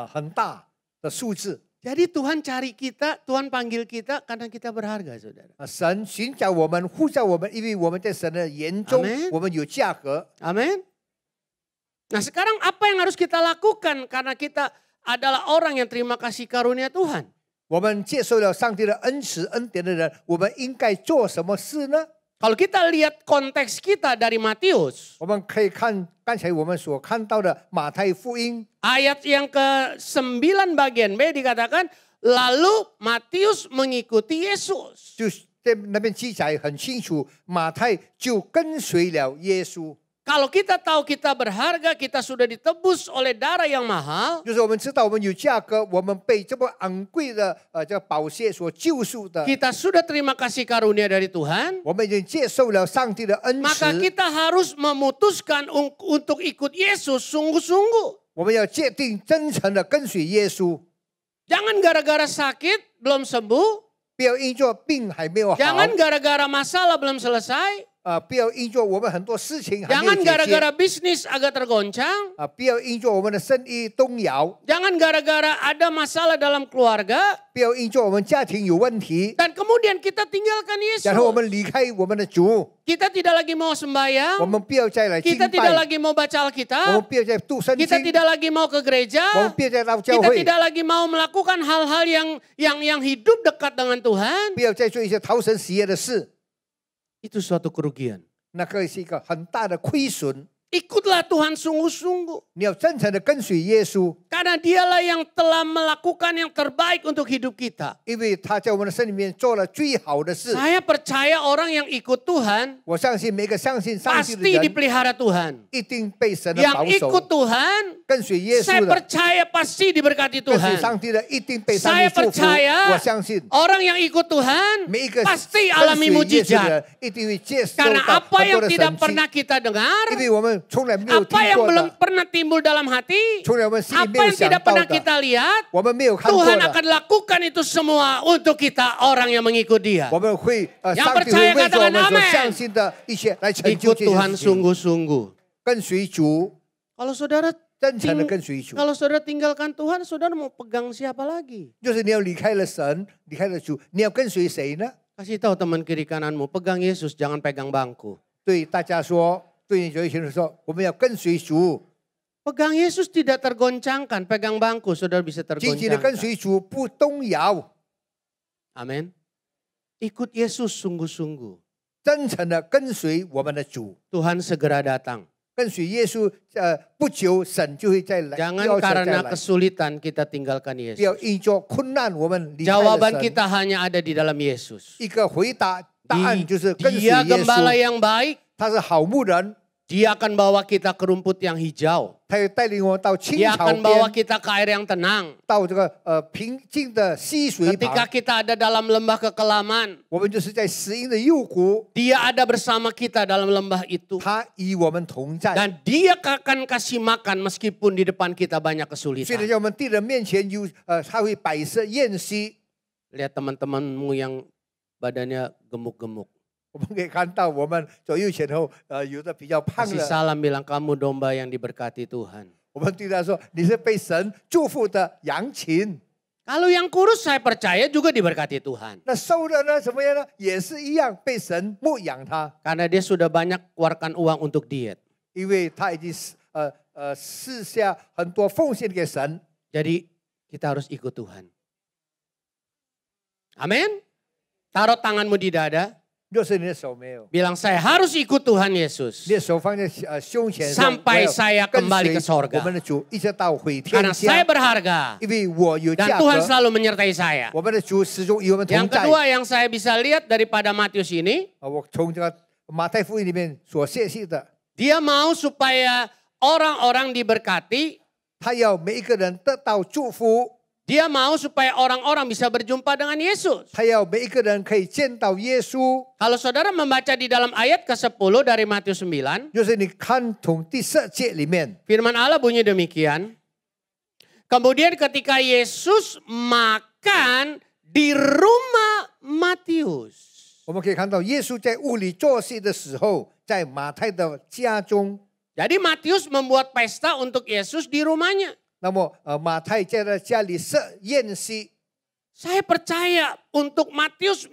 很大的数字。 Jadi Tuhan cari kita, Tuhan panggil kita karena kita berharga, saudara. 神寻找我们，呼召我们，因为我们在神的眼中 Amen 我们有价格。 Amin. Nah sekarang apa yang harus kita lakukan karena kita adalah orang yang terima kasih karunia Tuhan. 我们接受了上帝的恩慈恩典的人，我们应该做什么事呢？ Kalau kita lihat konteks kita dari Matius, 我们可以看刚才我们所看到的马太福音 ayat yang ke-9 bagian B dikatakan, lalu Matius mengikuti Yesus. 就是在那边记载很清楚，马太就跟随了耶稣。 Kalau kita tahu kita berharga, kita sudah ditebus oleh darah yang mahal, 就是我们知道我们有价格，我们被这么昂贵的这个宝血所救赎的， kita sudah terima kasih karunia dari Tuhan, 我们已经接受了上帝的恩 maka 慈， kita harus memutuskan untuk ikut Yesus sungguh-sungguh. 我们要界定真诚的跟随耶稣， Jangan gara-gara sakit belum sembuh, 不要因着病还没有好， jangan gara-gara masalah belum selesai, 不要因着我们很多事情还没有 Jangan 解决 gara-gara bisnis agak tergoncang. 不要因着我们的生意动摇， Jangan gara-gara ada masalah dalam keluarga. 不要因着我们家庭有问题， Dan kemudian kita tinggalkan 然后我 Yesus. 们离开我们的主， Kita tidak lagi mau 我 sembahyang. 们不要再来敬 Kita tidak 拜， lagi mau baca 我们 Alkitab. 不要再读圣经， Kita tidak lagi mau ke 我们 gereja. 不要再到教 Kita 会， tidak lagi mau melakukan hal-hal yang hidup dekat dengan Tuhan. 不要再做一些讨神喜悦的事， Itu suatu kerugian. 那个是一个很大的亏损。 Ikutlah Tuhan sungguh-sungguh. 你要真诚的跟随耶稣， Karena dialah yang telah melakukan yang terbaik untuk hidup kita. 因为他在我们的生里面做了最好的事。 Saya percaya orang yang ikut Tuhan 我相信每个相信上帝的 pasti 人 dipelihara Tuhan. 一定被神的 Yang 保 ikut 守， Tuhan, 跟随耶 saya 稣的， percaya pasti diberkati 跟随 Tuhan. 上帝的一定被上 Saya 帝祝福。 percaya 我相信 orang yang ikut Tuhan 每一个 pasti 跟 alami 随耶稣的 mujizat. 人一定会接受 Karena 到 apa 很 yang 多的 tidak 神迹， pernah kita dengar, 因为我们从来没有听 apa yang 过 belum 的， pernah timbul dalam hati, 从来我们心里 apa 没有 yang 想 tidak 到 pernah 的， kita lihat, 我们没有看过 Tuhan 的， akan lakukan itu semua untuk kita orang yang mengikut Dia. 我们会 Yang 上帝会 percaya 为着我 katakan 们所 amin. 相信的一切来成就 Ikut 这些 Tuhan 事情， sungguh-sungguh. 跟随主， Kalau saudara 真诚的跟随主。 kalau saudara tinggalkan Tuhan, saudara mau pegang siapa lagi? 就是你要离开了神，离开了主，你要跟随谁呢？ Kasih tahu teman kiri kananmu, pegang Yesus, jangan pegang bangku. 对大家说，对有一些人说，我们要跟随主， Pegang Yesus tidak tergoncangkan, pegang bangku saudara bisa 紧紧的跟 tergoncangkan. 随主，不动摇， Amin. Ikut Yesus sungguh-sungguh. 真诚的跟随我们的主， Tuhan segera datang. 跟随耶稣。不久神就会再来， Jangan 要再 karena 来。 kesulitan kita tinggalkan 不要 Yesus. 因着困难，我们离开了 Jawaban 神。 kita hanya ada di dalam Yesus. 一个回答答案就是跟随 Dia 耶 gembala 稣， yang baik. 他是好牧人， Dia akan bawa kita ke rumput yang hijau. 他会带领我们到青 Dia 草 akan bawa 边， kita ke air yang tenang. 到这个平静的溪水 Ketika 旁。 kita ada dalam lembah kekelaman, 我们就是在死荫的幽谷， Dia ada bersama kita dalam lembah itu. 他与我们同在。 Dan Dia akan kasih makan meskipun di depan kita banyak 虽然 kesulitan. 在我们敌人面前有他会摆设宴席， Lihat teman-temanmu yang badannya gemuk-gemuk. 我们可以看到我们左右前后有的比较胖 Kasih 的， salam bilang kamu domba yang diberkati Tuhan. 我们对他说你是被神祝福的羊群。 Kalau yang kurus saya percaya juga diberkati Tuhan. 那瘦的呢怎么样呢？也是一样被神牧养他， Karena dia sudah banyak keluarkan uang untuk diet. 因为他已经赐下很多奉献给神。 Jadi kita harus ikut Tuhan. Amin. Taruh tanganmu di dada. 若是你的手没有， Bilang saya harus ikut Tuhan Yesus. 你的手放在胸前， Sampai 说 saya 我要跟 kembali ke 随 sorga. 我们的主，一直到回天 Karena saya 家， berharga. 因为我有 Dan 价 Tuhan 格。 selalu menyertai saya. 我们的主始终与我们同 Yang 在。 kedua yang saya bisa lihat daripada Matius ini, 我从这个马太福音里面所写系的， dia mau supaya orang-orang diberkati. 他要每一个人得到祝福， Dia mau supaya orang-orang bisa berjumpa dengan Yesus. 他要每一个人可以见到耶稣。 Kalau saudara membaca di dalam ayat ke-10 dari Matius 9, 就是你看从第10节里面， firman Allah bunyi demikian. Kemudian ketika Yesus makan di rumah Matius. 我们可以看到耶稣在屋里做戏的时候，在马太的家中。 Jadi Matius membuat pesta untuk Yesus di rumahnya. 那么马太在他家里设宴席， Saya percaya untuk Matius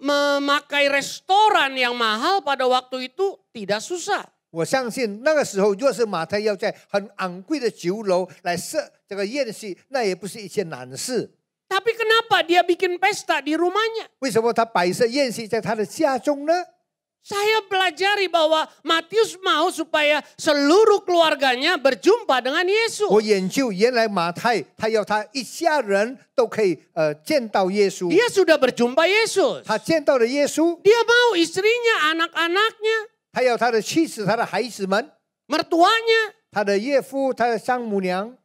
memakai restoran yang mahal pada waktu itu tidak susah. 我相信那个时候，若是马太要在很昂贵的酒楼来设这个宴席，那也不是一件难事。 Tapi kenapa dia bikin pesta di rumahnya? 为什么他摆设宴席在他的家中呢？ Saya pelajari bahwa Matius mau supaya seluruh keluarganya berjumpa dengan 我 Yesus. 研究原来马太他要他一家人都可以见到耶稣， Dia sudah berjumpa Yesus. 他见到了耶稣， Dia mau istrinya, anak-anaknya, 他要他的妻子、他的孩子们、 mertuanya, 他的岳父、他的丈母娘、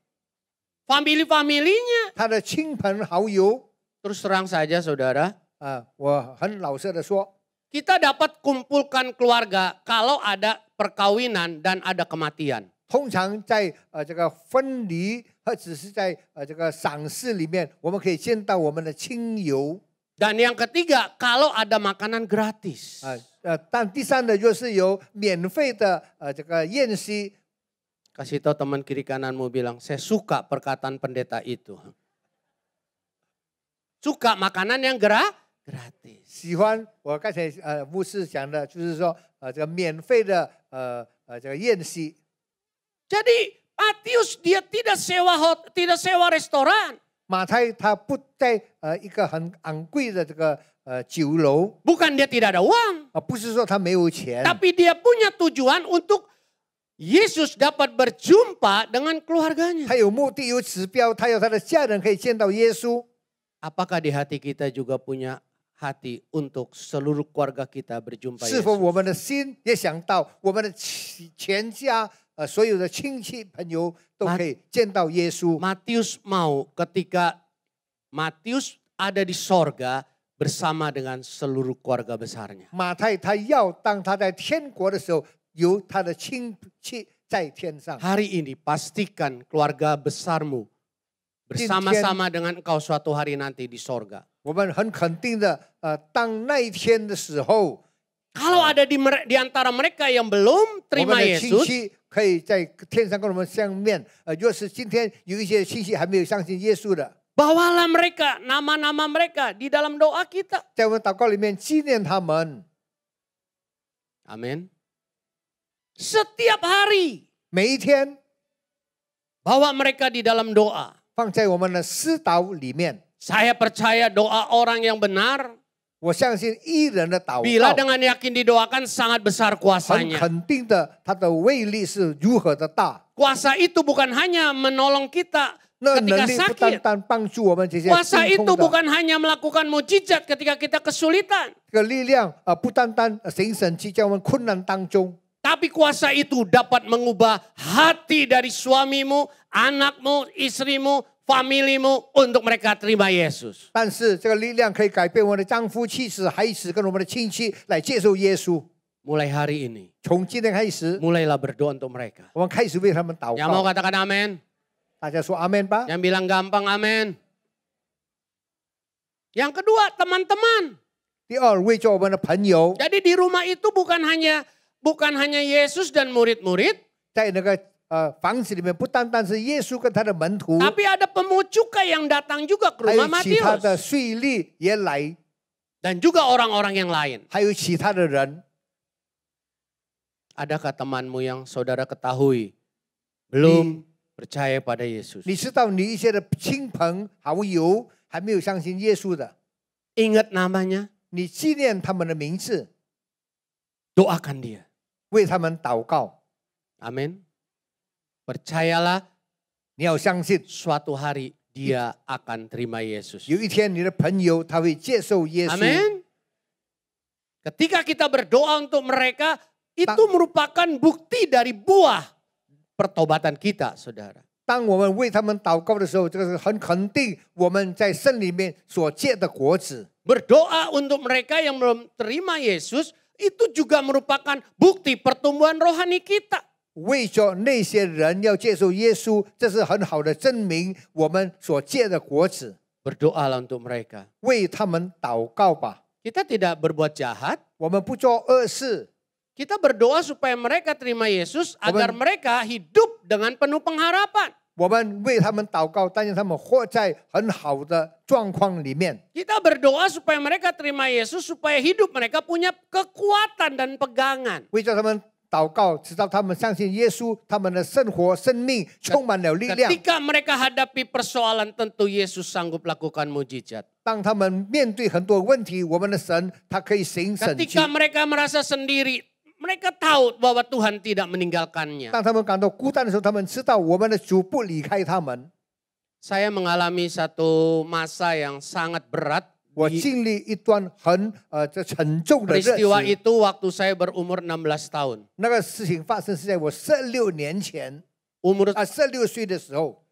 family-familinya. 他的亲朋好友 Terus terang saja saudara, 我很老实的说， kita dapat kumpulkan keluarga kalau ada perkawinan dan ada kematian. 通常在这个婚礼或只是在这个丧事里面，我们可以见到我们的亲友。Dan yang ketiga, kalau ada makanan gratis. 但第三的就是有免费的这个宴席。 Kasih tahu teman kiri kananmu bilang, saya suka perkataan pendeta itu. Suka makanan yang gratis. 喜欢我刚才牧师讲的，就是说这个免费的这个宴席。 Jadi Matius dia tidak sewa restoran. 马太他不在一个很昂贵的这个酒楼， Bukan dia tidak ada uang. 不是说他没有钱， Tapi dia punya tujuan untuk Yesus dapat berjumpa dengan keluarganya. 他有目的有指标，他有他的家人可以见到耶稣。 Apakah di hati kita juga punya hati untuk seluruh keluarga kita berjumpa 是否 Yesus? 我们的心也想到我们的全家所有的亲戚朋友都可以见到耶稣？ Matius mau ketika Matius ada di sorga bersama dengan seluruh keluarga besarnya. 马太他要当他在天国的时候，有他的亲戚在天上。 Hari ini pastikan keluarga besarmu bersama-sama dengan engkau suatu hari nanti di sorga. 我们很肯定的，当那一天的时候， Kalau ada di antara mereka yang belum 我 terima 们的亲 Yesus, 戚可以在天上跟我们相面。若是今天有一些亲戚还没有相信耶稣的， bawalah mereka, nama-nama mereka di dalam doa kita. 在我们祷告里面纪念他们。 Amin. Setiap hari 每一天 bawa mereka di dalam doa. 放在我们的私祷里面。 Saya percaya doa orang yang benar 我相信义人的祷 bila 告 dengan yakin didoakan sangat besar 很 kuasanya. 肯定的，它的威力是如何的大。 Kuasa itu bukan hanya menolong kita 那 ketika 能力不单 sakit. 单帮助我们这些 Kuasa 心 itu 痛的， bukan hanya melakukan mujizat ketika kita kesulitan. 这个力量不单单行神迹，在我们困难当中。 Tapi kuasa itu dapat mengubah hati dari suamimu, anakmu, istrimu, familimu untuk mereka terima Yesus. 但是这个力量可以改变我们的丈夫、妻子、孩子跟我们的亲戚来接受耶稣。 Mulai hari ini, 从今天开始， mulailah berdoa untuk mereka. 我们开始为他们祷 Yang mau 告。 katakan amin? 大家说阿门吧。 Yang bilang gampang amin. Yang kedua, teman-teman. 第二，为着我们的朋友， Jadi di rumah itu bukan hanya Yesus dan murid-murid, 在那个房子里面，不单单是耶稣跟他的门徒， tapi ada pemungut cukai yang datang juga ke 还有 rumah 其他的 Matius 税吏也来， dan juga orang-orang yang lain. 还有其他的人。 Adakah temanmu yang saudara ketahui belum percaya pada Yesus? 你知道你一些的亲朋好友还没有相信耶稣的， Ingat namanya, 你纪念他们的名字， doakan dia. 为他们祷告。 Amin. Percayalah 你要相信， suatu hari dia akan terima Yesus. 有一天你的朋友他会接受耶稣。 Amin. Ketika kita berdoa untuk mereka, itu merupakan bukti dari buah pertobatan kita, saudara. 当我们为他们祷告的时候，这个是很肯定我们在圣里面所结的果子。 Berdoa untuk mereka yang belum terima Yesus, itu juga merupakan bukti pertumbuhan rohani kita. 为着那些人要接受耶稣，这是很好的证明我们所结的果子。 Berdoalah untuk mereka. 为他们祷告吧， Kita tidak berbuat jahat. 我们不做恶事， Kita berdoa supaya mereka terima Yesus agar mereka hidup dengan penuh pengharapan. 我们为他们祷告，但愿他们活在很好的状况里面。 Kita berdoa supaya mereka terima Yesus supaya hidup mereka punya kekuatan dan pegangan. 为着他们祷告，直到他们相信耶稣，他们的生活、生命充满了力量。 Ketika mereka hadapi persoalan, tentu Yesus sanggup lakukan mujizat. 当他们面对很多问题，我们的神他可以行神迹。 Ketika mereka merasa sendiri, mereka tahu bahwa Tuhan tidak meninggalkannya. 当他们感到孤单的时候，他们知道我们的主不离开他们。 Saya mengalami satu masa yang sangat berat. 我经历一段很这沉重的日 Peristiwa 子。 itu waktu saya berumur 16 tahun. 那个事情发生是在我16年前Umur ，16岁的时候，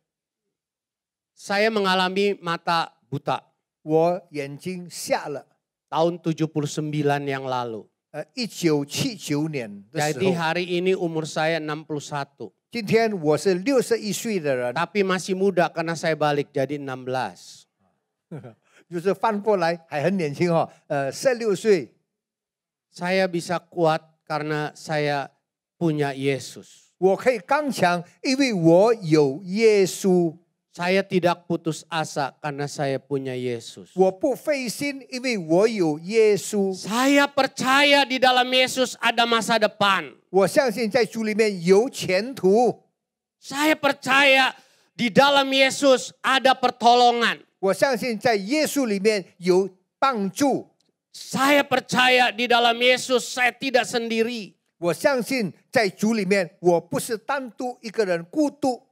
saya mengalami mata buta 我眼睛瞎了。 tahun 79 yang lalu. 1979年的时 Jadi 候， hari ini umur saya 61. 今天我是61岁的人， Tapi masih muda karena saya balik jadi 16. 就是翻过来还很年轻16岁。 Saya bisa kuat karena saya punya Yesus. 我可以刚强，因为我有耶稣。 Saya tidak putus asa karena saya punya Yesus. 我不灰心，因为我有耶稣。 Saya percaya di dalam Yesus ada masa depan. 我相信在主里面有前途。 Saya percaya di dalam Yesus ada pertolongan. 我相信在耶稣里面有帮助。 Saya percaya di dalam Yesus saya tidak sendiri. 我相信在主里面，我不是单独一个人孤独。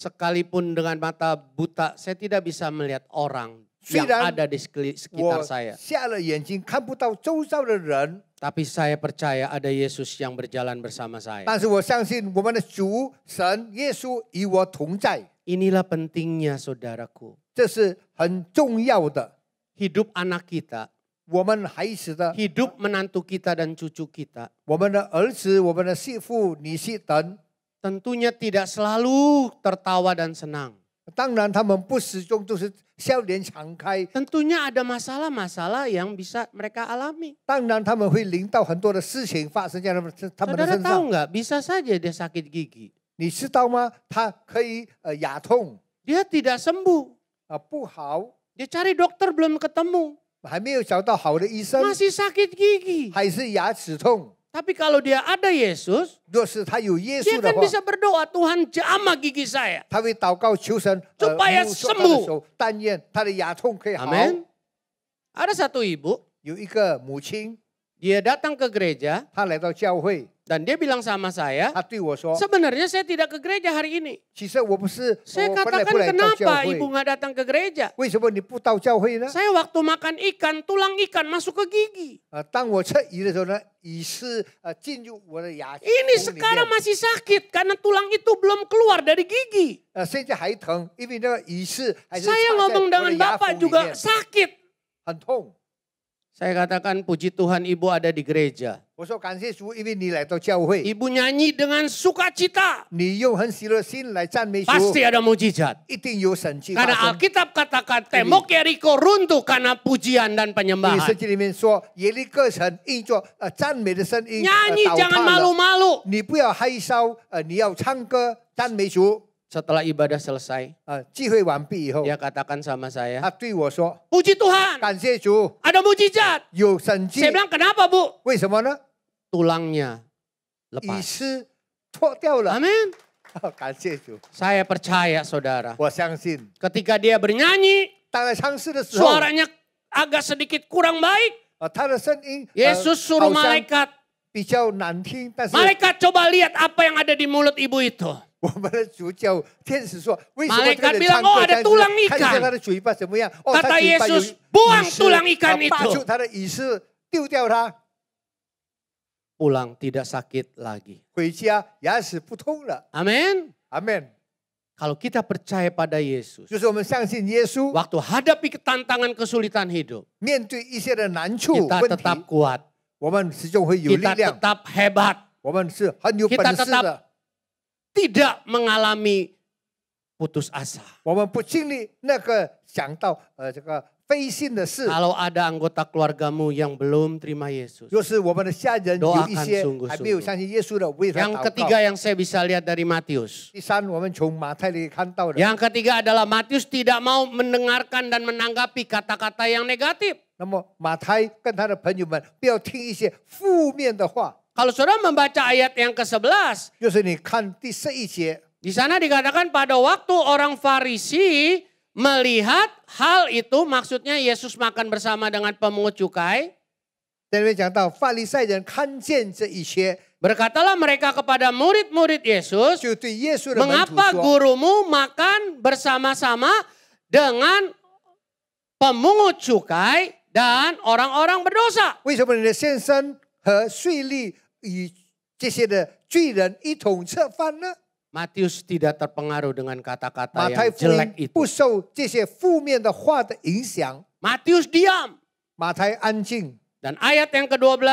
Sekalipun dengan mata buta, saya tidak bisa melihat orang yang 虽然 ada di sekitar 我 saya. 瞎了眼睛看不到周遭的人， Tapi saya percaya ada Yesus yang berjalan bersama saya. 但是我相信我们的主神耶稣与我同在， Inilah pentingnya saudaraku. 这是很重要的。 Hidup anak kita, 我们孩子的、 hidup menantu kita dan cucu kita. 我们的儿子、我们的媳妇、女婿等， Tentunya tidak selalu tertawa dan senang. 当然他们不始终都是笑脸常开， Tentunya ada masalah-masalah yang bisa mereka alami. 当然他们会临到很多的事情发生在他们的 Saudara 身 tahu 上。 nggak? Bisa saja dia sakit gigi. 你知道吗？他可以牙痛 Dia tidak sembuh. 不好， Dia cari dokter belum ketemu. 还没有找到好的医生， Masih sakit gigi. 还是牙齿痛。 Tapi kalau dia ada Yesus, 若是他有耶 dia 稣的 kan 话， bisa berdoa, Tuhan jamah gigi saya. 他会祷告求神， supaya 摸索他的 sembuh 手，但愿他的牙痛可以好。 Amin. Ada satu ibu, 有一个母亲， dia datang ke gereja 她来到教会， dan dia bilang sama saya, 她对我说 sebenarnya saya tidak ke gereja hari ini. 其实我不是， Saya 我本来 katakan 不来到教 kenapa 会 ibu，nggak datang ke gereja? 为什么你不到教会呢？ Saya waktu makan ikan, tulang ikan masuk ke gigi. 当我吃鱼的时候呢，鱼是进入我的牙齿 Ini 孔里 sekarang 面， masih sakit karena tulang itu belum keluar dari gigi. 现在还疼，因为那个鱼是还是 Saya 插在 ngomong 我的 dengan 牙 Bapak 缝里 juga 面， sakit. 很痛。 Saya katakan puji Tuhan ibu ada di gereja. 我说感谢主，因为你来到教会， Ibu nyanyi dengan sukacita. 你用很喜乐的心来赞美主， Pasti ada mujizat. 一定有神迹发 Karena 生。 Alkitab katakan tembok Yeriko runtuh karena pujian dan 因为 penyembahan. 圣经里面说，耶利哥城因着赞美的声音 Nyanyi 倒 jangan 塌了。 malu-malu. 你不要害臊，你要唱歌赞美主。 Setelah ibadah selesai, 聚会完毕以后， dia katakan sama 他 saya, 对我说 puji Tuhan, 感谢主， ada mujizat. 有神迹 Saya。bilang kenapa bu? 为什么呢？ Tulangnya 医 lepas. 师脱掉了。 Amin. 感谢主， Saya percaya saudara. 我相信。 Ketika dia bernyanyi, 当在唱诗的时候， suaranya agak sedikit kurang baik. 他的声音 Yesus suruh 好像 malaikat. 比较难听，但是 Malaikat coba lihat apa yang ada di mulut ibu itu. 我们的主教天使说，为什么这个 Malaikat 人 bilang, 唱 "Oh, 歌 ada 这样子 tulang 呢？看一下 ikan." 他的嘴巴怎么样？哦， Kata 他嘴巴有 Yesus, "Buang 医师 tulang ikan 拔 itu." 出他的医师，丢掉他， Pulang tidak sakit lagi. 回家牙齿不痛了。 Amin. 阿门。 Kalau kita percaya pada Yesus, 就是我们相信耶稣， waktu hadapi tantangan kesulitan hidup, 面对一些的难处 kita 问 tetap 题， kuat, 我们始终会有力 kita 量， tetap hebat, 我们是很有 kita 本事 tetap 的。 tidak mengalami putus asa. 我们不经历那个想到这个非信的事。 Kalau ada anggota keluargamu yang belum terima Yesus, 若是我们的家人有一些 Doakan sungguh-sungguh. 还没有相信耶稣的，为他 yang 祷 ketiga 告。 yang saya bisa lihat dari Matius. 第三，我们从马太里看到的， Yang ketiga adalah Matius tidak mau mendengarkan dan menanggapi kata-kata yang negatif. 那么马太跟他的朋友们不要听一些负面的话。 Kalau saudara membaca ayat yang ke-11, 就是你看第11节， di sana dikatakan pada waktu orang Farisi melihat hal itu, maksudnya Yesus makan bersama dengan pemungut cukai, 在那边讲到法利赛人看见这一切， berkatalah mereka kepada murid-murid Yesus, 就对耶稣的门徒 mengapa 说： gurumu makan bersama-sama dengan pemungut cukai dan orang-orang berdosa? 为什么你的先生和税吏与这些的罪人一同吃饭呢？ Matius tidak terpengaruh dengan kata-kata 马太 yang 福 jelek 音 itu. 不受这些负面的话的影响， Matius diam. 马太安静。 Dan ayat yang ke-12,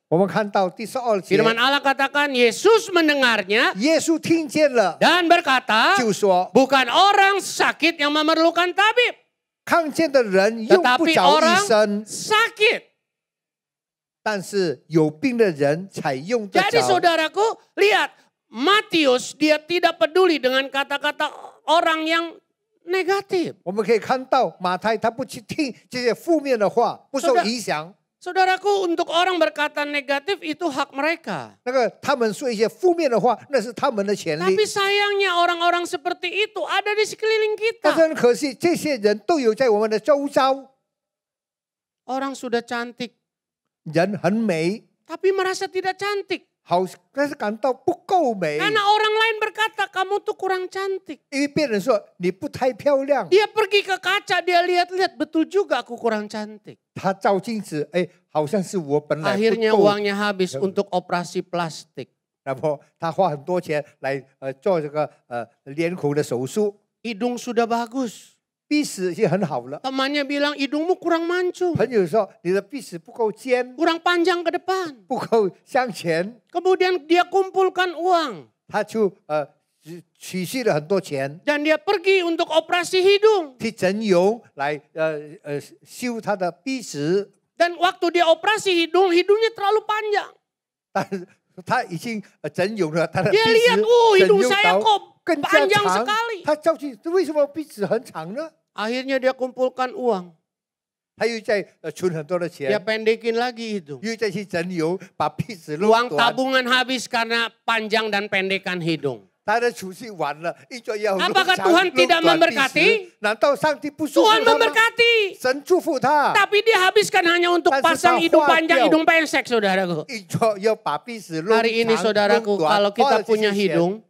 我们看到第12节， firman Allah katakan Yesus mendengarnya 耶稣听见了， dan berkata, 就说 bukan orang sakit yang memerlukan tabib, 看见的人用不 Tetapi 着医 orang 生， sakit. 但是有病的人才用得 Jadi 着。 saudaraku, lihat Matius dia tidak peduli dengan kata-kata orang yang negatif. 我们可以看到马太他不去听这些负面的话，不受影响。 Saudaraku, untuk orang berkata negatif itu hak mereka. 那个他们说一些负面的话，那是他们的权利。 Tapi sayangnya orang-orang seperti itu ada di sekeliling 但是 kita. 很可惜，这些人都有在我们的周遭。 Orang sudah cantik, 人很美， tapi merasa tidak cantik. 好，但是感到不够美， Karena orang lain berkata kamu tuh kurang cantik. 因为别人说你不太漂亮。 Dia pergi ke kaca, dia lihat-lihat, betul juga aku kurang cantik. 他照镜子，哎，好像是我本来不 Akhirnya 够， uangnya habis untuk operasi plastik. 然后他花很多钱来做这个脸孔的手术， Hidung sudah bagus. 鼻屎已经很好了。 Temannya bilang hidungmu kurang mancung, 朋友说你的鼻屎不够尖， kurang panjang ke depan. 不够向前， Kemudian dia kumpulkan uang. 他就取去了很多钱 Dan dia pergi untuk operasi hidung. 去整容来修他的鼻屎， Dan waktu dia operasi hidung, hidungnya terlalu panjang. 但是他已经整容了，他的 Dia 鼻 lihat, 屎 hidung 整容 saya 到 kok 更加 panjang 长 sekali.，他照去为什么鼻子很长呢？ Akhirnya dia kumpulkan uang. 他又在存很多的 Dia 钱， pendekin lagi hidung. 又再去整容，把鼻子弄 Uang 短。 tabungan habis karena panjang dan pendekan hidung. 他的储蓄完了，一直要弄 Apakah 长 Tuhan 弄 tidak 短鼻 memberkati? 子难道上帝不祝福 Tuhan 他吗？ memberkati. 神祝福他， Tapi dia habiskan hanya untuk Dan pasang sesama hidung panjang, dia. hidung pendek, saudaraku. 一直要把鼻子弄 Hari ini 长 saudaraku, 弄短 kalau 花 kita 了这 punya 些钱 hidung,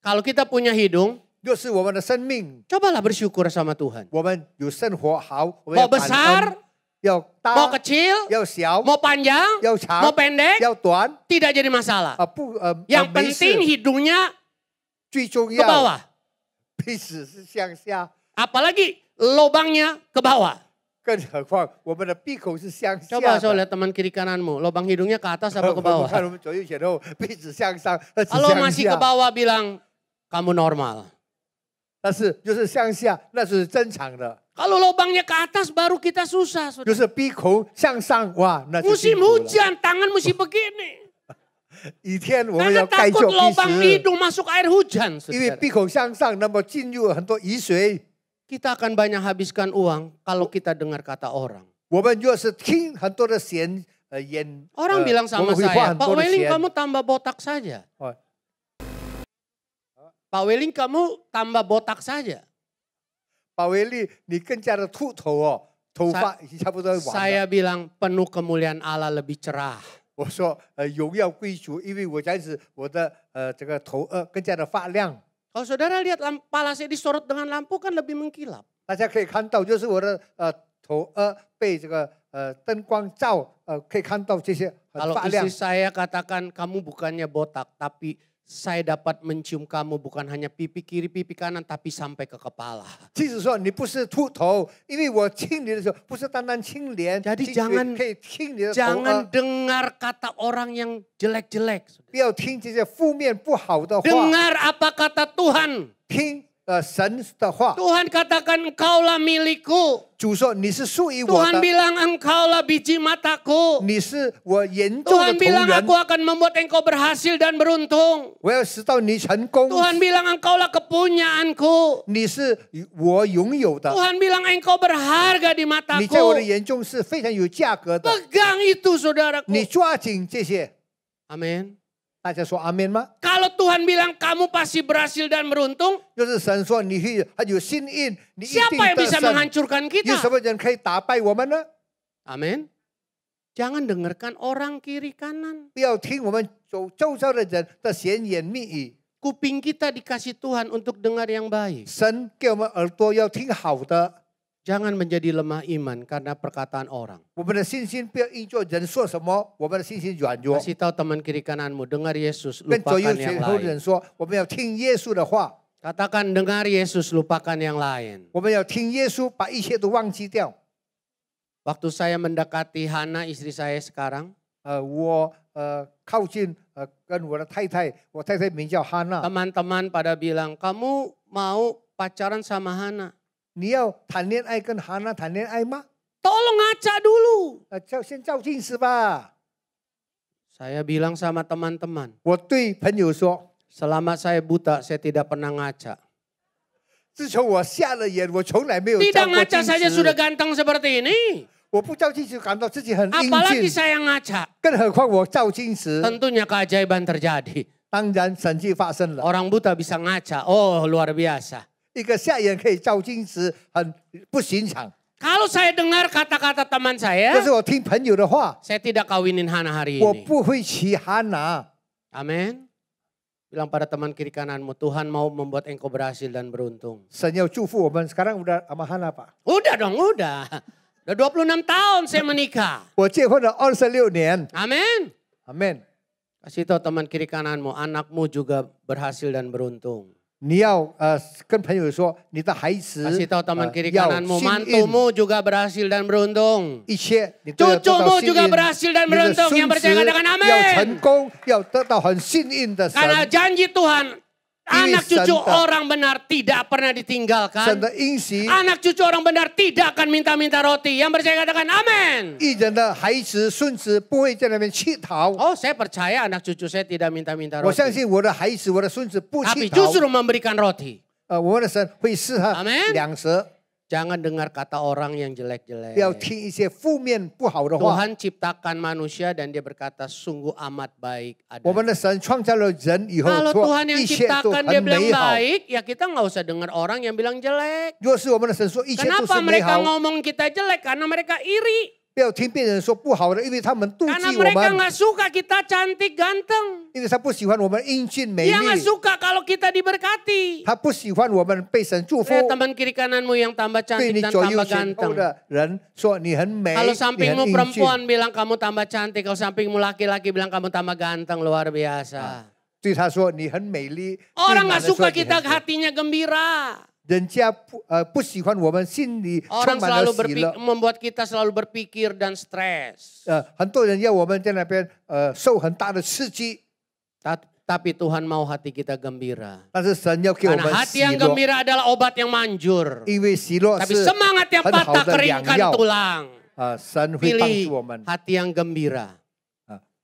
kalau kita punya hidung, 就是我们的生命， cobalah bersyukur sama Tuhan. 我们有生活好，我们 Mau 要感 besar, 恩，要 mau 大， kecil, 要小， mau panjang, 要长 mau，pendek, 要短， tidak jadi masalah. 不 Yang 没事 penting hidungnya 最重 ke 要 bawah. 鼻子是向下， Apalagi lubangnya ke bawah. 更何况我们的闭口是向下 Coba 的。 lihat teman kiri kananmu, lubang hidungnya ke atas apa ke 我 bawah? 们看我们左右前后，鼻子向上，耳子 Kalau 向 masih ke 下。 bawah bilang kamu normal. 但是就是向下，那是正常的。 Kalau lubangnya ke atas baru kita susah. 就 Saudara. 是闭口向上，哇，那就辛 Musim 苦了。 hujan tangan mesti begini. 雨天我们 Karena 要盖 takut 住鼻 lubang 子， hidung masuk air hujan. 因为 Saudara. 闭口向上，那么进入很多雨水。 Kita akan banyak habiskan uang kalau kita dengar kata orang. 我们若是听很多的言， Orang bilang 我 sama 们会花 saya, 很 Pak 多的 Weling 钱。 kamu tambah botak saja. 哦 Pak Weling kamu tambah botak saja. 保维利，你更加的秃头哦，头发已经差不多完了。 Saya bilang penuh kemuliaan Allah lebih cerah. 我说荣耀归主，因为我这样子，我的这个头更加的发亮。 Kalau saudara lihat kepala saya disorot dengan lampu kan lebih mengkilap. 大家可以看到，就是我的头被这个灯光照，可以看到这些很 Kalau 发亮 istri。saya katakan kamu bukannya botak, tapi saya dapat mencium kamu bukan hanya pipi kiri, pipi kanan, tapi sampai ke kepala. 即使说你不是秃头，因为我亲你的时候，不是单单亲脸， Jadi 亲 jangan- 可以亲你的头 Jangan dengar kata orang yang jelek-jelek. 不要听这些负面不好的话， Dengar apa kata Tuhan. 听神的话。 Tuhan katakan engkaulah milikku. 主说你是属于我 Tuhan 的， bilang engkaulah biji mataku. 你是我眼中的 Tuhan 同 bilang 人 aku，akan membuat engkau berhasil dan beruntung. 我要使到你成功。 Tuhan bilang engkaulah kepunyaanku. 你是我拥有的， Tuhan bilang engkau berharga di 你在我的 mataku. 眼中是非常有价格的。 Pegang itu saudaraku. 你抓紧这些， Amin. 大家说阿门吗？ Kalau Tuhan bilang kamu pasti berhasil dan beruntung, 就是神说你会很有心意，你一定 siapa yang 得 bisa 胜。 menghancurkan 有什 kita? 么人可以打败我们呢？ Amin. Jangan dengarkan orang kiri kanan. 不要听我们周遭的人的闲言蜜语。 Kuping kita dikasih Tuhan untuk dengar yang baik. 神给我们耳朵要听好的， Jangan menjadi lemah iman karena perkataan orang. 我们的信心不要因着人说什么，我们的信心软弱。 Kasih tahu teman kiri kananmu, dengar Yesus, 跟左右 lupakan yang 前后的人 lain. 说，我们要听耶稣的话， Katakan dengar Yesus, lupakan yang lain. 我们要听耶稣，把一切都忘记掉。 Waktu saya mendekati Hana, istri saya sekarang, 我靠近跟我的太太，我太太名叫哈娜， teman-teman pada bilang, kamu mau pacaran sama Hana? 你要谈恋爱跟哈娜谈恋爱吗？ Tolong ngaca dulu. 先照镜子吧。 Saya bilang sama teman-teman, 我对朋友说， selama saya buta saya tidak pernah ngaca. 自从我瞎了眼，我从来没有 Tidak 照过 ngaca 镜 saja 子。 sudah ganteng seperti ini. 我不照镜子，感到自己很英 Apalagi 俊， saya ngaca. 更何况我照镜子， Tentunya keajaiban terjadi. 当然神迹发生了。 Orang buta bisa ngaca. Oh, luar biasa. 一个瞎眼可以照镜子，很不寻常。 Kalau saya dengar kata-kata teman 但 saya, 是我听朋友的话， saya tidak kawinin Hana hari 我 ini. 不会娶哈娜。 Amin. Bilang pada teman kiri kananmu, Tuhan mau membuat engkau berhasil dan beruntung. 神要祝福我们，sekarang udah sama Hana Pak。 Udah dong, udah. Udah 26 tahun saya menikah. 我结婚了26年， Amin. Amen。 Kasih tahu teman kiri kananmu, anakmu juga berhasil dan beruntung. 你要跟朋友说，你的孩子 Kasih tahu teman kiri 要 kananmu, 幸运， mantumu juga berhasil dan beruntung. 一切你都要得到 Cucumu 幸 juga 运， berhasil dan 你的 beruntung. 孙 Yang 子 percaya katakan 要 amin. 成功，要得到很幸运的神。 Karena janji Tuhan, anak cucu Santa. orang benar tidak pernah 神 ditinggalkan. 的应许， Anak cucu orang benar tidak akan minta-minta roti. Yang percaya katakan amin. 艺人的孩子、孙子不会在那边乞讨。 Oh, saya percaya anak cucu saya tidak minta-minta 我相 roti. 信我的孩子、我的孙子不 Tapi 乞讨。 justru memberikan roti. 我们的神会赐他 Amen. 两舌， Jangan dengar kata orang yang jelek-jelek. 不要听一些负面不好的话。 Tuhan ciptakan manusia dan dia berkata sungguh amat baik 我们 adanya. 的神创造了人以后， Kalau 说 Tuhan yang 一切都 ciptakan 很 dia bilang 美好。 baik, ya kita nggak usah dengar orang yang bilang jelek. 若是我们的神说一切都 Kenapa 是美 mereka 好， ngomong kita jelek? Karena mereka iri. 不要听别人说不好的，因为他们妒 Karena 忌我 mereka 们， nggak suka kita cantik ganteng. 因为他不喜欢我们英俊美 Dia nggak 丽， suka kalau kita diberkati. 他不喜欢我们被神祝福。 Lihat teman kiri kananmu yang tambah 对 cantik 你 dan 左右 tambah 前后 ganteng. 的人说你很美， Kalau 你很 sampingmu 英俊。 perempuan bilang kamu tambah cantik, kalau sampingmu laki-laki bilang kamu tambah ganteng, luar biasa. 对他说你很美丽。 Orang 对 nggak 男的说 suka 你 kita 很美 hatinya gembira. 人家不喜欢我们心里充 Orang 满了 selalu 喜乐。 membuat kita selalu berpikir dan stres. 很多人要我们在那边受很大的刺激， Tapi Tuhan mau hati kita gembira. 但是神要给我 Karena 们 hati 喜 yang 乐， gembira adalah obat yang manjur. 因为喜乐 Tapi 是 semangat yang 很好 patah 的良 keringkan 药。 tulang. 神会帮 Pilih 助我们。 hati yang gembira.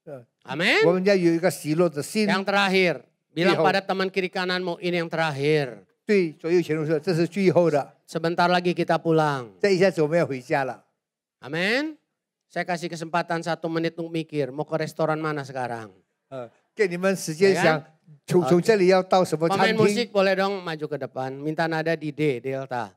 我 Amin. 们要有一个喜乐的心。 Yang terakhir, bilang Ihau. pada teman kiri kananmu, ini yang terakhir. 对左右前路说，这是最后的， Sebentar lagi kita pulang. 这一下子我们要回家了。 Amin. Saya kasih kesempatan 1 menit untuk mikir, mau ke restoran mana sekarang? 给你们时间 Ya 想 kan? 从这里要到什么 Pemain 餐厅？ musik boleh dong maju ke depan, minta nada di D, Delta.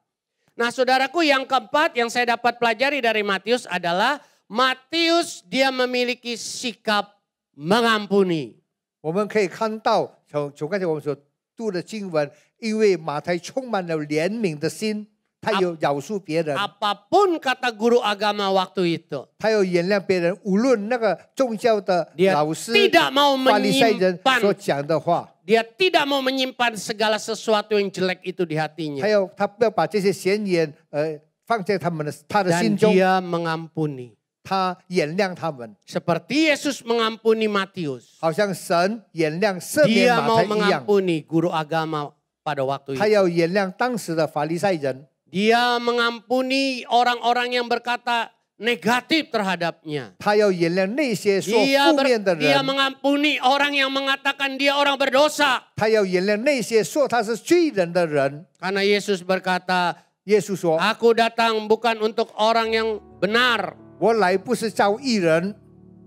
Nah saudaraku yang keempat yang saya dapat pelajari dari Matius adalah Matius dia memiliki sikap mengampuni. 我们可以看到，从刚才我们所读的经文，因为马太充满了怜悯的心，他有饶恕别人， Apapun kata guru agama waktu itu. 他有原谅别人，无论那个宗教的 Dia 老师、 tidak mau 法利赛人 menyimpan 所讲的话， Dia tidak mau menyimpan segala sesuatu yang jelek itu di hatinya. 他不要把这些闲言放在他的 Dan 心中， dia mengampuni. 他原谅他们， Seperti Yesus mengampuni Matius. 好像神原谅赦免 Dia 马 mau 太一样， mengampuni guru agama pada waktu 他 itu. 要原谅当时的法利赛人， Dia mengampuni orang-orang yang berkata negatif terhadapnya. 他要原谅那些说 Dia, 负面的 dia 人， mengampuni orang yang mengatakan dia orang berdosa. 他要原谅那些说他是罪人的人。 Karena Yesus berkata, 耶稣说 Aku datang bukan untuk orang yang benar, 我来不是招义人，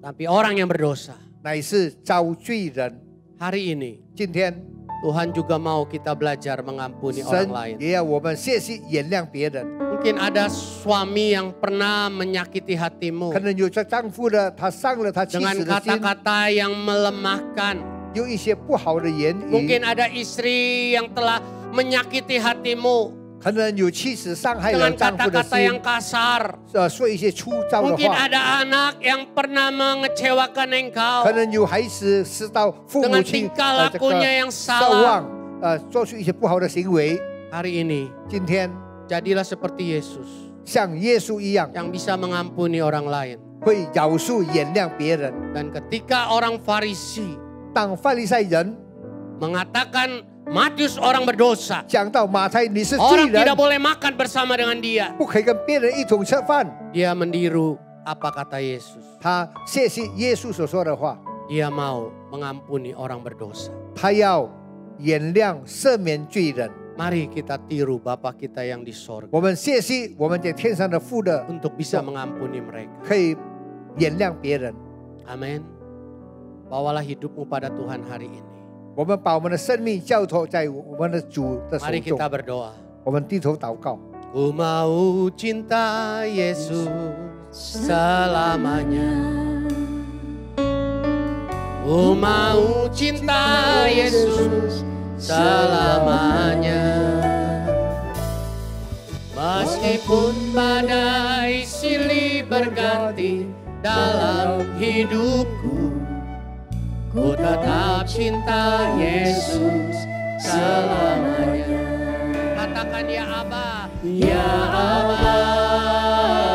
tapi orang yang berdosa. 乃是招罪人。 Hari ini 今天 Tuhan juga mau kita belajar mengampuni 神 orang lain. 也要我们学习原谅别人。 Mungkin ada suami yang pernah menyakiti hatimu 可能有这丈夫的，他伤了他妻 dengan 子的心， kata-kata yang melemahkan. 有一些不好的言语。 Mungkin ada istri yang telah menyakiti hatimu 可能有妻子伤害了 dengan 丈夫的 kata-kata 心 yang，kasar. 说一些粗糙的 Mungkin 话。 ada anak yang pernah mengecewakan engkau 可能有孩子使到父母 dengan 亲 tingkah 这个 lakunya yang 奢 salah. 望，做出一些不好的行为。 Hari ini 今天 jadilah seperti Yesus 像耶稣一样， yang bisa mengampuni orang lain. 会饶恕原谅别人。 Dan ketika orang Farisi 当法利赛人 mengatakan Matius orang berdosa. 讲到马太，你是罪 Orang 人 tidak，boleh makan bersama dengan dia. 不可以跟别人一同吃饭。 Dia meniru apa kata Yesus. 他谢谢耶稣所说的话， Dia mau mengampuni orang berdosa. 他要原谅赦免罪人。 Mari kita tiru Bapa kita yang di sorga 我们谢谢我们在天上的父的， untuk bisa mengampuni mereka. 可以原谅别人。 Amin. Bawalah hidupmu pada Tuhan hari ini. 我们把我们的生命交托在我们的主的手 Mari 中 kita。berdoa. 我们低头祷告。 Ku mau cinta Yesus selamanya. Ku mau cinta Yesus selamanya. Meskipun badai silih berganti dalam hidupku, ku tetap cinta Yesus selamanya. Katakan ya Aba, ya Aba,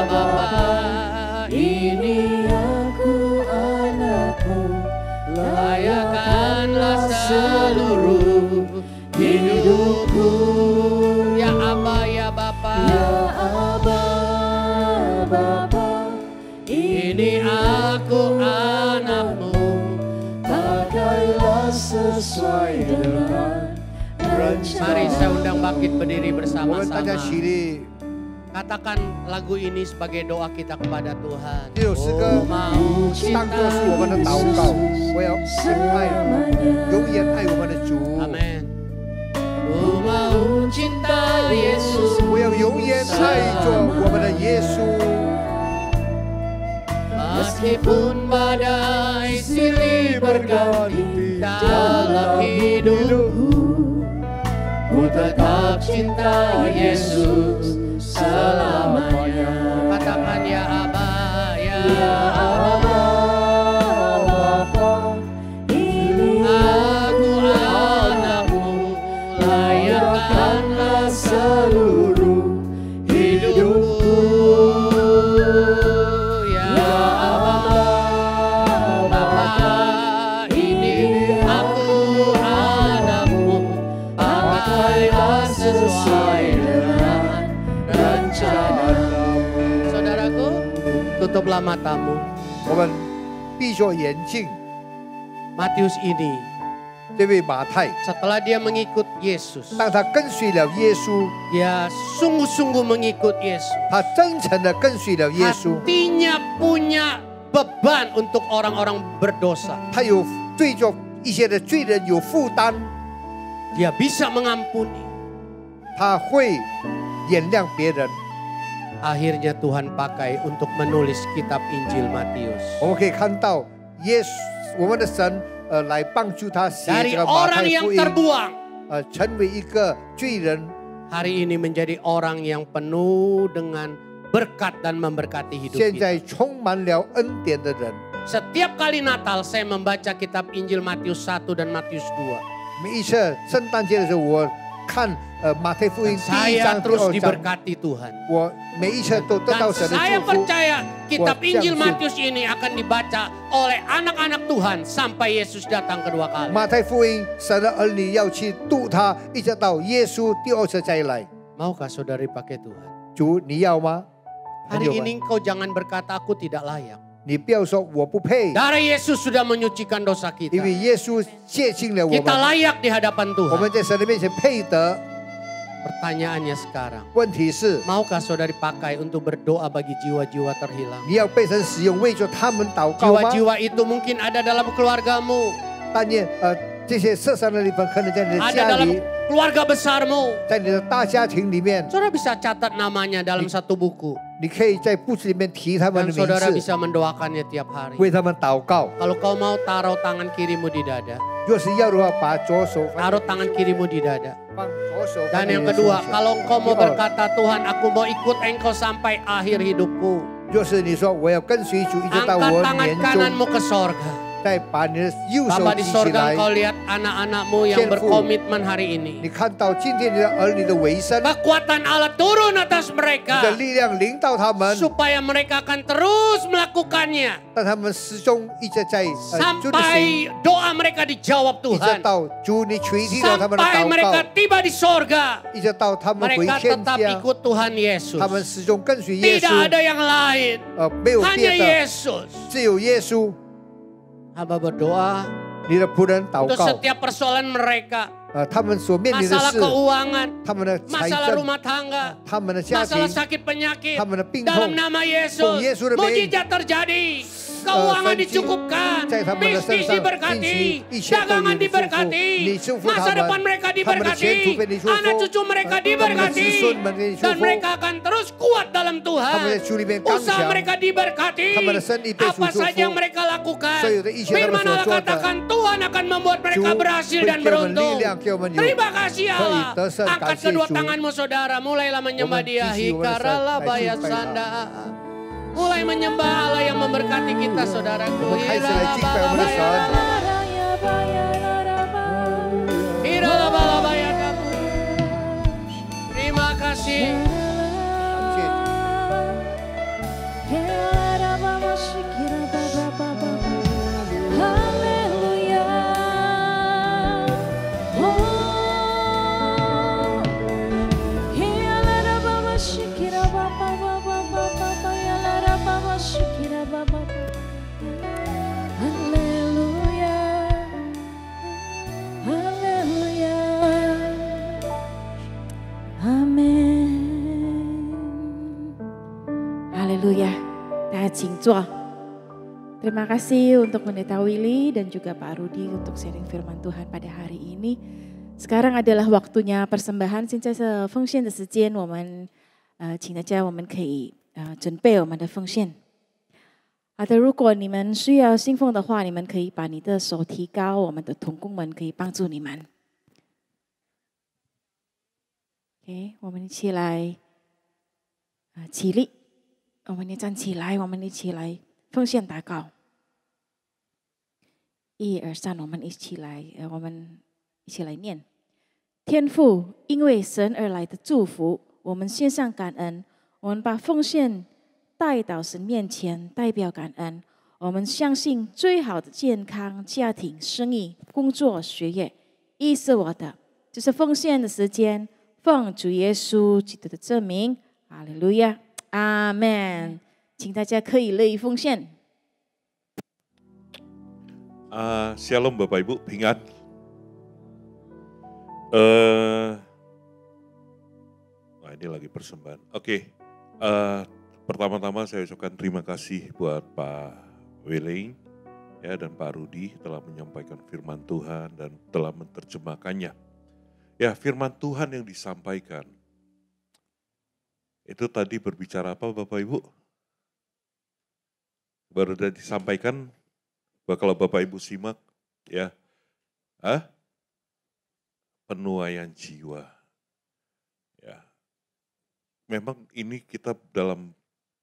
Bapa, ini aku anakmu, layakkanlah seluruh hidupku. Ya Aba, ya Bapa, ya Aba, Bapa, ini aku anakmu, pakailah sesuai dengan Mari saya undang bangkit berdiri 我们大 bersama-sama. 家起立， Katakan lagu ini sebagai doa kita kepada Tuhan. 这首诗歌 Ku mau 当作是我们的祷告。我要永远爱我们的主， Amin. Ku mau cinta Yesus 我要永远爱着我们的耶稣。 meskipun badai silih berganti dalam hidupku. Ku tetap cinta Yesus selamanya. Katakan ya Aba, ya Aba, Bapa, ini aku anakmu, layakkanlah seluruh hidupku. Ya Aba, Bapa, ini aku anakmu, pakailah sesuai dengan rencanamu. Saudaraku, tutuplah matamu. 我们闭上眼睛。 Matius ini, 这位马太， setelah dia mengikut Yesus, 当他跟随了耶稣， dia sungguh-sungguh mengikut Yesus. 他真诚的跟随了耶稣， Hatinya punya beban untuk orang-orang berdosa. 他有对着一些的罪人有负担， Dia bisa mengampuni. 他会原谅别人。 Akhirnya Tuhan pakai untuk menulis kitab Injil Matius. 我们可以看到耶稣，我们的神来帮助他写 Dari 这个马 orang 太 yang 福音， terbuang, 成为一个罪人， hari ini menjadi orang yang penuh dengan berkat dan memberkati hidup 现 kita. 在充满了恩典的人。 Setiap kali Natal saya membaca kitab Injil Matius 1 dan Matius 2. 每一次圣诞节的时候，我看马太福音第一 Saya 章、第 terus 二章， diberkati Tuhan. 我每一次都得 Dan 到神的 saya 祝福。 percaya kitab Buat Injil yang Matius ini akan dibaca oleh anak-anak Tuhan sampai Yesus datang kedua kali. 马太福音，神的儿女要去度他，一直到耶稣第二次再来。 Maukah saudari pakai Tuhan? 主，你要吗？ Hari 很有吗 ini engkau jangan berkata aku tidak layak. 你不要说我不配， Darah Yesus sudah menyucikan dosa 因为 kita. 耶稣洁净了我 Kita 们， layak di hadapan 我们 Tuhan. 在神的面前配得。 Pertanyaannya sekarang, 问题是， maukah saudari pakai untuk berdoa bagi jiwa-jiwa terhilang? 你要被神使用，为着他们祷告吗？ Jiwa-jiwa itu mungkin ada dalam keluargamu, 但愿这些受伤的地方可能在你的 ada 家 dalam 里， keluarga besarmu. 在你的大家庭里面， Saudara bisa catat namanya dalam satu buku. 你可以在簿子里面提他们 Dan 的名 saudara 字， bisa mendoakannya tiap hari. 为他们祷告。 Kalau kau mau taruh tangan kirimu di dada, 若是要的话，把左手放 taruh tangan kirimu di dada. 放左手。 Dan yang kedua, kalau engkau mau berkata, Tuhan aku mau ikut engkau sampai akhir hidupku. 若是你说我要跟随主一直到 Angkat 我 tangan 年终， kananmu ke sorga. 再把你的右手 Bapa di 举起 sorga 来。 Engkau lihat anak-anakmu yang天父， berkomitmen hari ini. 你看到今天你的儿女的为生， Kekuatan Allah turun atas 你的 mereka. 力量领导他们， Supaya mereka akan terus melakukannya. 让他们始终一直在主的心， Sampai doa mereka dijawab 一直 Tuhan. 到主你垂听了他们的 Sampai 祷 mereka 告， tiba di sorga. 一直到他们回 Mereka 天 tetap 家， ikut Tuhan Yesus. 他们始终跟随耶 Tidak 稣， ada yang lain. 没有 Hanya 别的， Yesus. 只有耶稣。 Hamba berdoa 你的仆人祷 untuk 告， setiap persoalan mereka. 他们所面临的 Masalah 事， keuangan, 他们的财 masalah 政， rumah tangga, 他们的家庭 masalah，sakit penyakit. 他们的病 Dalam 痛， nama 奉 Yesus, 耶稣的名， mujizat terjadi. Keuangan 神迹 dicukupkan, 在他们的身 bisnis 上 diberkati, 进行，一切都 dagangan 有你祝福， diberkati, 你祝福 masa 他 depan 们， mereka 他们的前途 diberkati, 被你祝福， anak cucu mereka 他们的子 diberkati, 孙们给你祝 dan 福， mereka akan terus kuat dalam 他们在 Tuhan. 主里面刚 Usaha 强， mereka diberkati, 他们的生意被主 apa 祝 saja yang 福， mereka lakukan. 所有的一切他们 Firman 所 Allah 做的， katakan Tuhan akan membuat 主 mereka 会 berhasil 给 dan 我们力 beruntung. 量，给我们有 Terima kasih 可以 Allah. 得胜， Angkat 感谢 kedua 主。 tanganmu saudara, mulailah menyembah Woman, dia. sisi woman, Hikarala side, baya side, side. sanda. Mulai menyembah Allah yang memberkati kita saudaraku. 我们开始来敬拜我们的神。 Hirala bala baya kamu. Terima kasih. 感谢主。 Haleluya. 大家请坐。Terima kasih untuk Pendeta Willy dan juga Pak Rudi untuk sharing firman Tuhan pada hari ini. Sekarang adalah waktunya persembahan. 现在是奉献的时间，我们请大家我们可以准备我们的奉献。好的，如果你们需要信奉的话，你们可以把你的手提高，我们的同工们可以帮助你们。OK， 我们一起来起立，我们也站起来，我们一起来奉献祷告。1、2、3，我们一起来，我们一起来念。天父，因为神而来的祝福，我们献上感恩，我们把奉献带到神面前，代表感恩。我们相信最好的健康、家庭、生意、工作、学业，意是我的，就是奉献的时间。奉主耶稣基督的证明，哈利路亚，阿门。请大家可以乐意奉献。 Shalom Bapak Ibu, Pingat. Nah ini lagi persembahan. Oke, pertama-tama saya ucapkan terima kasih buat Pak Willing ya, dan Pak Rudi telah menyampaikan firman Tuhan dan telah menerjemahkannya. Ya, firman Tuhan yang disampaikan itu tadi berbicara apa Bapak Ibu? Baru sudah disampaikan. Kalau Bapak Ibu simak, ya, penuaian jiwa, ya, memang ini kita dalam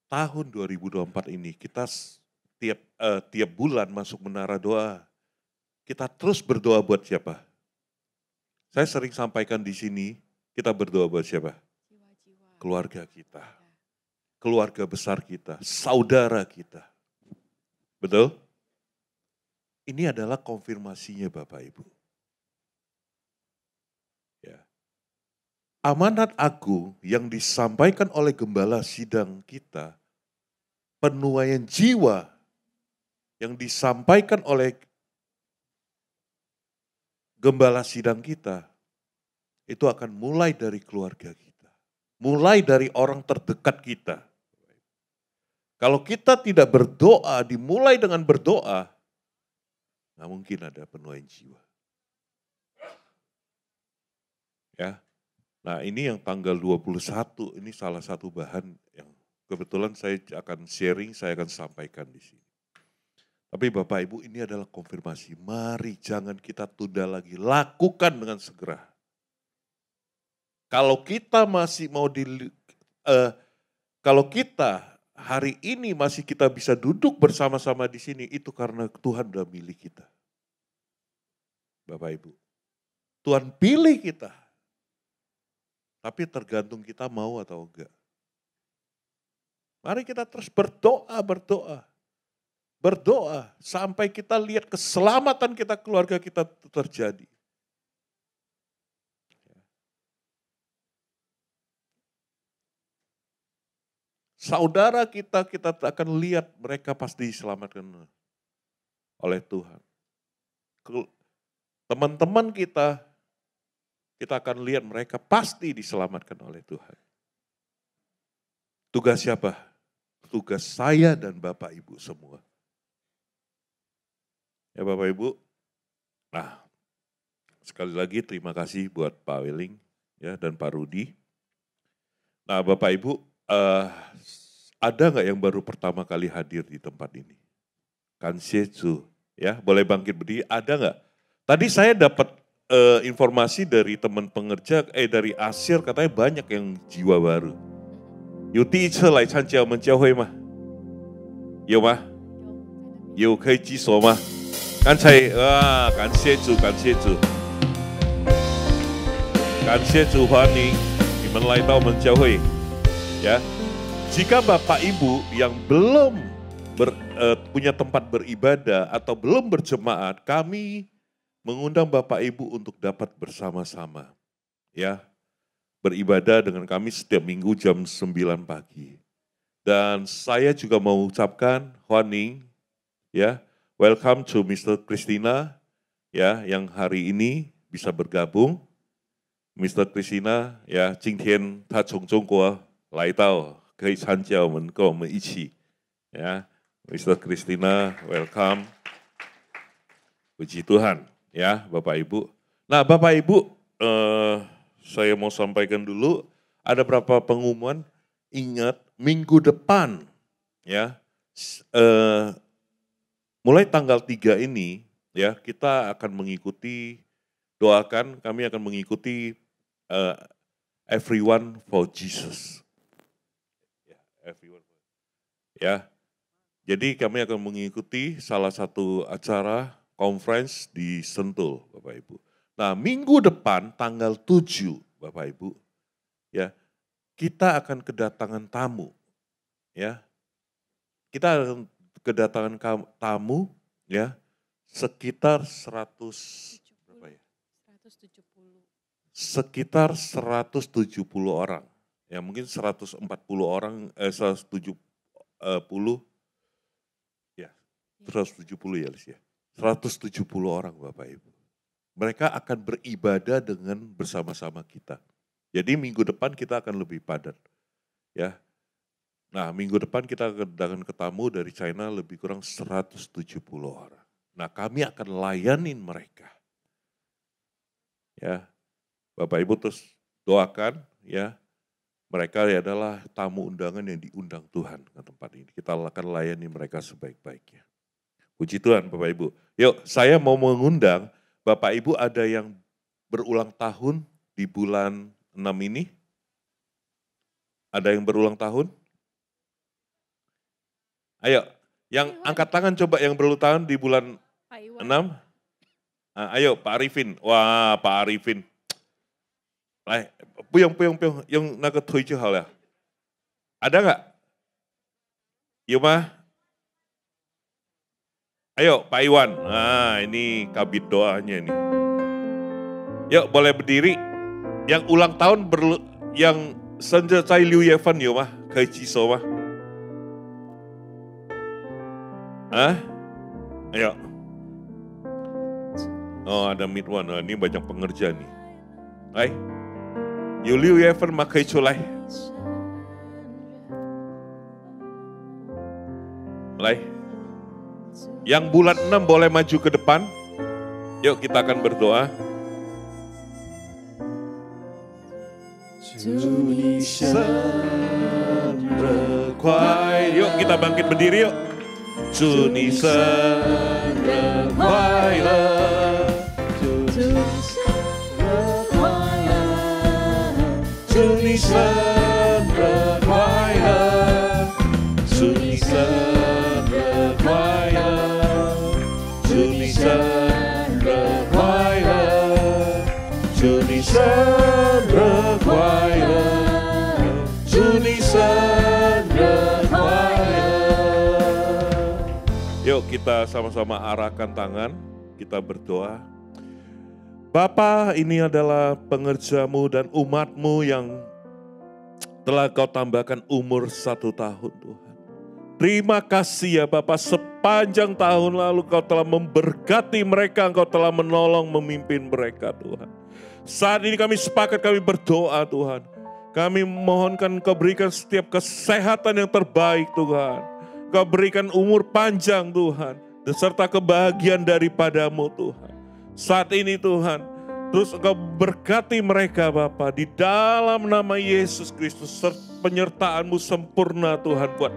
tahun 2024 ini kita tiap bulan masuk menara doa, kita terus berdoa buat siapa? Saya sering sampaikan di sini, kita berdoa buat siapa? Keluarga kita, keluarga besar kita, saudara kita, betul? Ini adalah konfirmasinya Bapak Ibu. Ya. Amanat agung yang disampaikan oleh gembala sidang kita, penuaian jiwa yang disampaikan oleh gembala sidang kita, itu akan mulai dari keluarga kita. Mulai dari orang terdekat kita. Kalau kita tidak berdoa, dimulai dengan berdoa, nggak mungkin ada penuaian jiwa. Ya. Nah ini yang tanggal 21, ini salah satu bahan yang kebetulan saya akan sharing, saya akan sampaikan di sini. Tapi Bapak Ibu ini adalah konfirmasi, mari jangan kita tunda lagi, lakukan dengan segera. Kalau kita masih mau kalau kita hari ini masih kita bisa duduk bersama-sama di sini, itu karena Tuhan udah milik kita. Bapak Ibu, Tuhan pilih kita. Tapi tergantung kita mau atau enggak. Mari kita terus berdoa. Berdoa sampai kita lihat keselamatan kita, keluarga kita terjadi. Saudara kita akan lihat mereka pasti diselamatkan oleh Tuhan. Teman-teman kita akan lihat mereka pasti diselamatkan oleh Tuhan. Tugas siapa? Tugas saya dan Bapak Ibu semua. Ya Bapak Ibu, nah sekali lagi terima kasih buat Pak Weling ya dan Pak Rudi. Nah Bapak Ibu, ada nggak yang baru pertama kali hadir di tempat ini? Kanseju, ya boleh bangkit berdiri, ada nggak? Tadi saya dapat informasi dari teman pengerja, dari Asyir katanya banyak yang jiwa baru. 有第一次来参加我们教会吗？有吗？有可以举手吗？刚才感谢主，感谢主，感谢主，欢迎你们来到我们教会。Ya, jika Bapak Ibu yang belum punya tempat beribadah atau belum berjemaat, kami mengundang Bapak Ibu untuk dapat bersama-sama, ya. Beribadah dengan kami setiap minggu jam 9 pagi. Dan saya juga mau ucapkan Huaning, ya, welcome to Mr. Christina, ya, yang hari ini bisa bergabung. Mr. Christina, ya, 今天他从中国来到，可以参加我们，跟我们一起，ya, Mr. Christina, welcome. Puji Tuhan, ya, Bapak Ibu. Nah, Bapak Ibu, saya mau sampaikan dulu, ada beberapa pengumuman. Ingat, minggu depan, ya, mulai tanggal 3 ini, ya, kita akan mengikuti, doakan, kami akan mengikuti Everyone for Jesus. Ya, jadi kami akan mengikuti salah satu acara conference di Sentul, Bapak Ibu. Nah, minggu depan tanggal 7, Bapak Ibu, ya, kita akan kedatangan tamu, ya. Kita akan kedatangan tamu, ya, sekitar 100 berapa ya? 170. Sekitar 170 orang. Ya, mungkin 140 orang, 170 ya, 170 ya, Lis, ya. 170 orang Bapak Ibu. Mereka akan beribadah dengan bersama-sama kita. Jadi minggu depan kita akan lebih padat. Ya. Nah, minggu depan kita akan ketemu dari China lebih kurang 170 orang. Nah, kami akan layanin mereka. Ya. Bapak Ibu terus doakan, ya. Mereka adalah tamu undangan yang diundang Tuhan ke tempat ini. Kita akan layani mereka sebaik-baiknya. Puji Tuhan Bapak Ibu. Yuk, saya mau mengundang Bapak Ibu, ada yang berulang tahun di bulan 6 ini? Ada yang berulang tahun? Ayo, yang angkat tangan coba yang berulang tahun di bulan 6. Ayo Pak Arifin. Wah, Pak Arifin. Puyong, yang naga tujuh hal ya. Ada nggak? Yuma? Ayo Pak Iwan. Nah, ini kabit doanya nih. Yuk boleh berdiri. Yang ulang tahun yang senja cai Liu Yevan yuk mah, kai ciso mah. Ayo. Oh ada Midwan, oh, ini banyak pengerja nih. Hai. Liu Yevan mah kai culai. Lai. Yang bulan 6 boleh maju ke depan. Yuk kita akan berdoa. Yuk kita bangkit berdiri yuk. 祝你生日快乐，祝你生日快乐，祝你生日快乐，祝生日快乐，祝你生日快乐。Yuk kita sama-sama arahkan tangan, kita berdoa. Bapa, ini adalah pengerjamu dan umatmu yang telah kau tambahkan umur 1 tahun Tuhan. Terima kasih ya Bapa, sepanjang tahun lalu kau telah memberkati mereka, kau telah menolong memimpin mereka Tuhan. Saat ini kami sepakat, kami berdoa Tuhan. Kami mohonkan kau berikan setiap kesehatan yang terbaik Tuhan. Kau berikan umur panjang Tuhan, serta kebahagiaan daripadamu Tuhan. Saat ini Tuhan, terus Engkau berkati mereka Bapa di dalam nama Yesus Kristus. Penyertaan-Mu sempurna Tuhan buat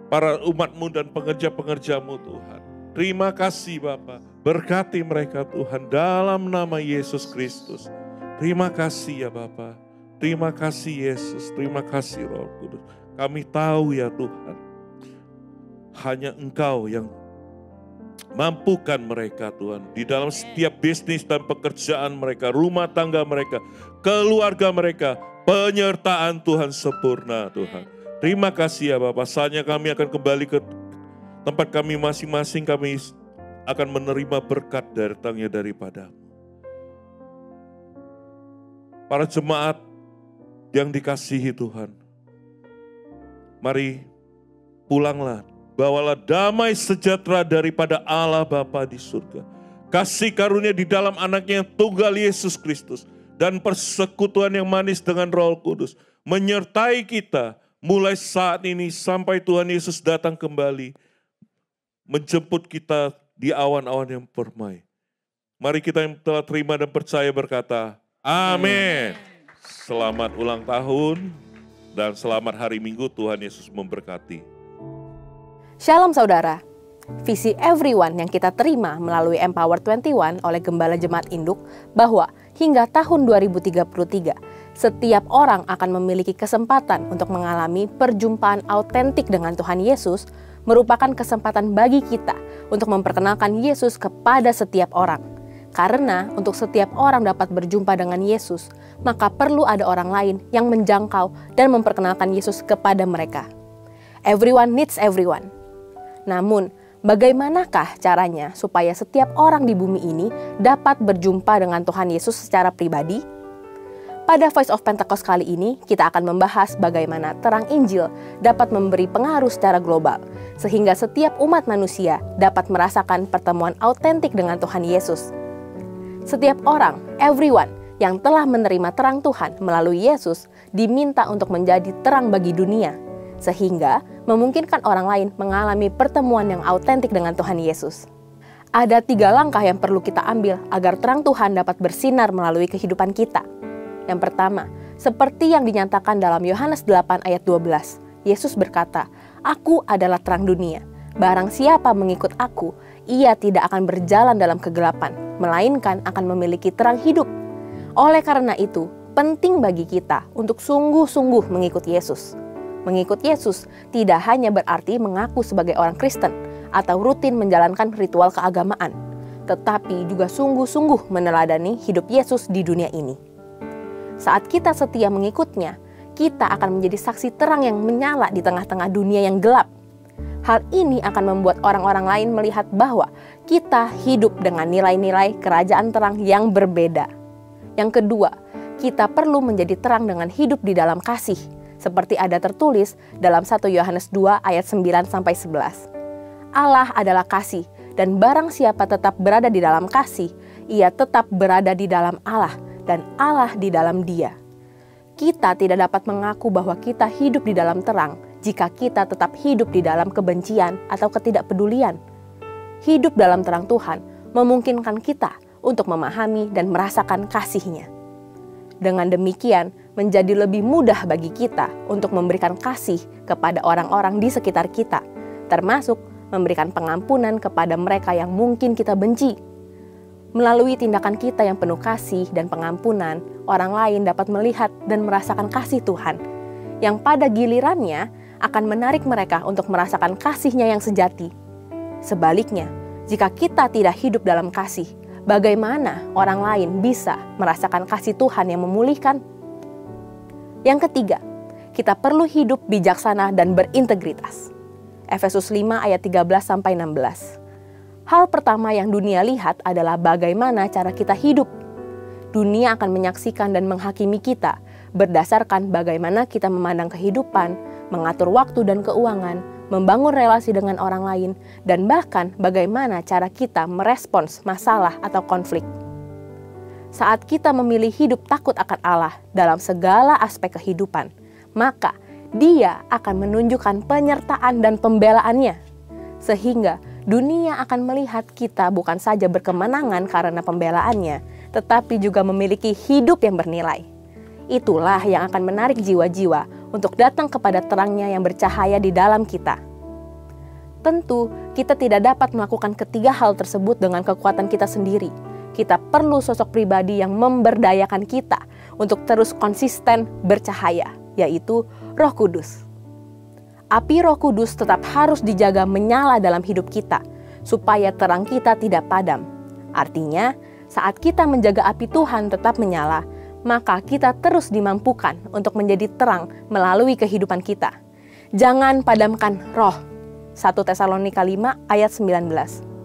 para umat-Mu dan pengerja-pengerja-Mu Tuhan. Terima kasih Bapa, berkati mereka Tuhan dalam nama Yesus Kristus. Terima kasih ya Bapa, terima kasih Yesus, terima kasih Roh Kudus. Kami tahu ya Tuhan, hanya Engkau yang mampukan mereka Tuhan, di dalam setiap bisnis dan pekerjaan mereka, rumah tangga mereka, keluarga mereka, penyertaan Tuhan sempurna Tuhan. Terima kasih ya Bapak, saatnya kami akan kembali ke tempat kami masing-masing, kami akan menerima berkat datangnya daripada-Mu. Para jemaat yang dikasihi Tuhan, mari pulanglah. Bawalah damai sejahtera daripada Allah Bapa di surga. Kasih karunia di dalam anaknya yang tunggal Yesus Kristus. Dan persekutuan yang manis dengan Roh Kudus. Menyertai kita mulai saat ini sampai Tuhan Yesus datang kembali. Menjemput kita di awan-awan yang permai. Mari kita yang telah terima dan percaya berkata, amin. Selamat ulang tahun dan selamat hari Minggu, Tuhan Yesus memberkati. Shalom saudara, visi Everyone yang kita terima melalui Empower 21 oleh Gembala Jemaat Induk bahwa hingga tahun 2033, setiap orang akan memiliki kesempatan untuk mengalami perjumpaan autentik dengan Tuhan Yesus merupakan kesempatan bagi kita untuk memperkenalkan Yesus kepada setiap orang. Karena untuk setiap orang dapat berjumpa dengan Yesus, maka perlu ada orang lain yang menjangkau dan memperkenalkan Yesus kepada mereka. Everyone needs everyone. Namun, bagaimanakah caranya supaya setiap orang di bumi ini dapat berjumpa dengan Tuhan Yesus secara pribadi? Pada Voice of Pentecost kali ini, kita akan membahas bagaimana terang Injil dapat memberi pengaruh secara global, sehingga setiap umat manusia dapat merasakan pertemuan autentik dengan Tuhan Yesus. Setiap orang, everyone, yang telah menerima terang Tuhan melalui Yesus, diminta untuk menjadi terang bagi dunia, sehingga memungkinkan orang lain mengalami pertemuan yang autentik dengan Tuhan Yesus. Ada 3 langkah yang perlu kita ambil agar terang Tuhan dapat bersinar melalui kehidupan kita. Yang pertama, seperti yang dinyatakan dalam Yohanes 8 ayat 12, Yesus berkata, "Aku adalah terang dunia. Barang siapa mengikut aku, ia tidak akan berjalan dalam kegelapan, melainkan akan memiliki terang hidup." Oleh karena itu, penting bagi kita untuk sungguh-sungguh mengikut Yesus. Mengikut Yesus tidak hanya berarti mengaku sebagai orang Kristen atau rutin menjalankan ritual keagamaan, tetapi juga sungguh-sungguh meneladani hidup Yesus di dunia ini. Saat kita setia mengikutnya, kita akan menjadi saksi terang yang menyala di tengah-tengah dunia yang gelap. Hal ini akan membuat orang-orang lain melihat bahwa kita hidup dengan nilai-nilai kerajaan terang yang berbeda. Yang kedua, kita perlu menjadi terang dengan hidup di dalam kasih, seperti ada tertulis dalam 1 Yohanes 2 ayat 9-11. Allah adalah kasih, dan barang siapa tetap berada di dalam kasih, ia tetap berada di dalam Allah, dan Allah di dalam dia. Kita tidak dapat mengaku bahwa kita hidup di dalam terang jika kita tetap hidup di dalam kebencian atau ketidakpedulian. Hidup dalam terang Tuhan memungkinkan kita untuk memahami dan merasakan kasih-Nya. Dengan demikian, menjadi lebih mudah bagi kita untuk memberikan kasih kepada orang-orang di sekitar kita, termasuk memberikan pengampunan kepada mereka yang mungkin kita benci. Melalui tindakan kita yang penuh kasih dan pengampunan, orang lain dapat melihat dan merasakan kasih Tuhan, yang pada gilirannya akan menarik mereka untuk merasakan kasih-Nya yang sejati. Sebaliknya, jika kita tidak hidup dalam kasih, bagaimana orang lain bisa merasakan kasih Tuhan yang memulihkan? Yang ketiga, kita perlu hidup bijaksana dan berintegritas. Efesus 5 ayat 13-16. Hal pertama yang dunia lihat adalah bagaimana cara kita hidup. Dunia akan menyaksikan dan menghakimi kita berdasarkan bagaimana kita memandang kehidupan, mengatur waktu dan keuangan, membangun relasi dengan orang lain, dan bahkan bagaimana cara kita merespons masalah atau konflik. Saat kita memilih hidup takut akan Allah dalam segala aspek kehidupan, maka Dia akan menunjukkan penyertaan dan pembelaannya, sehingga dunia akan melihat kita bukan saja berkemenangan karena pembelaannya, tetapi juga memiliki hidup yang bernilai. Itulah yang akan menarik jiwa-jiwa untuk datang kepada terangnya yang bercahaya di dalam kita. Tentu, kita tidak dapat melakukan ketiga hal tersebut dengan kekuatan kita sendiri. Kita perlu sosok pribadi yang memberdayakan kita untuk terus konsisten bercahaya, yaitu Roh Kudus. Api Roh Kudus tetap harus dijaga menyala dalam hidup kita, supaya terang kita tidak padam. Artinya, saat kita menjaga api Tuhan tetap menyala, maka kita terus dimampukan untuk menjadi terang melalui kehidupan kita. Jangan padamkan roh. 1 Tesalonika 5 ayat 19.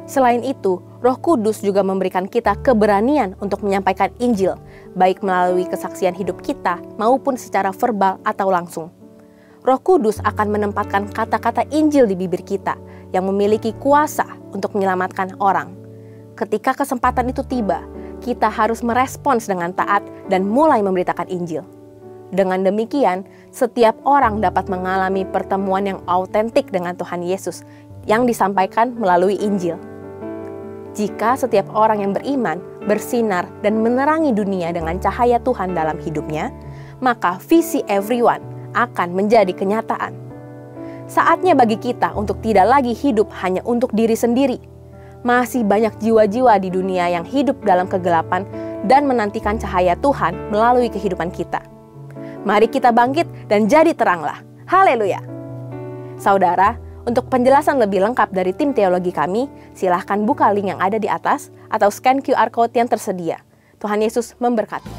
Selain itu, Roh Kudus juga memberikan kita keberanian untuk menyampaikan Injil, baik melalui kesaksian hidup kita maupun secara verbal atau langsung. Roh Kudus akan menempatkan kata-kata Injil di bibir kita yang memiliki kuasa untuk menyelamatkan orang. Ketika kesempatan itu tiba, kita harus merespons dengan taat dan mulai memberitakan Injil. Dengan demikian, setiap orang dapat mengalami pertemuan yang autentik dengan Tuhan Yesus yang disampaikan melalui Injil. Jika setiap orang yang beriman bersinar dan menerangi dunia dengan cahaya Tuhan dalam hidupnya, maka visi everyone akan menjadi kenyataan. Saatnya bagi kita untuk tidak lagi hidup hanya untuk diri sendiri. Masih banyak jiwa-jiwa di dunia yang hidup dalam kegelapan dan menantikan cahaya Tuhan melalui kehidupan kita. Mari kita bangkit dan jadi teranglah. Haleluya! Saudara, untuk penjelasan lebih lengkap dari tim teologi kami, silahkan buka link yang ada di atas atau scan QR Code yang tersedia. Tuhan Yesus memberkati.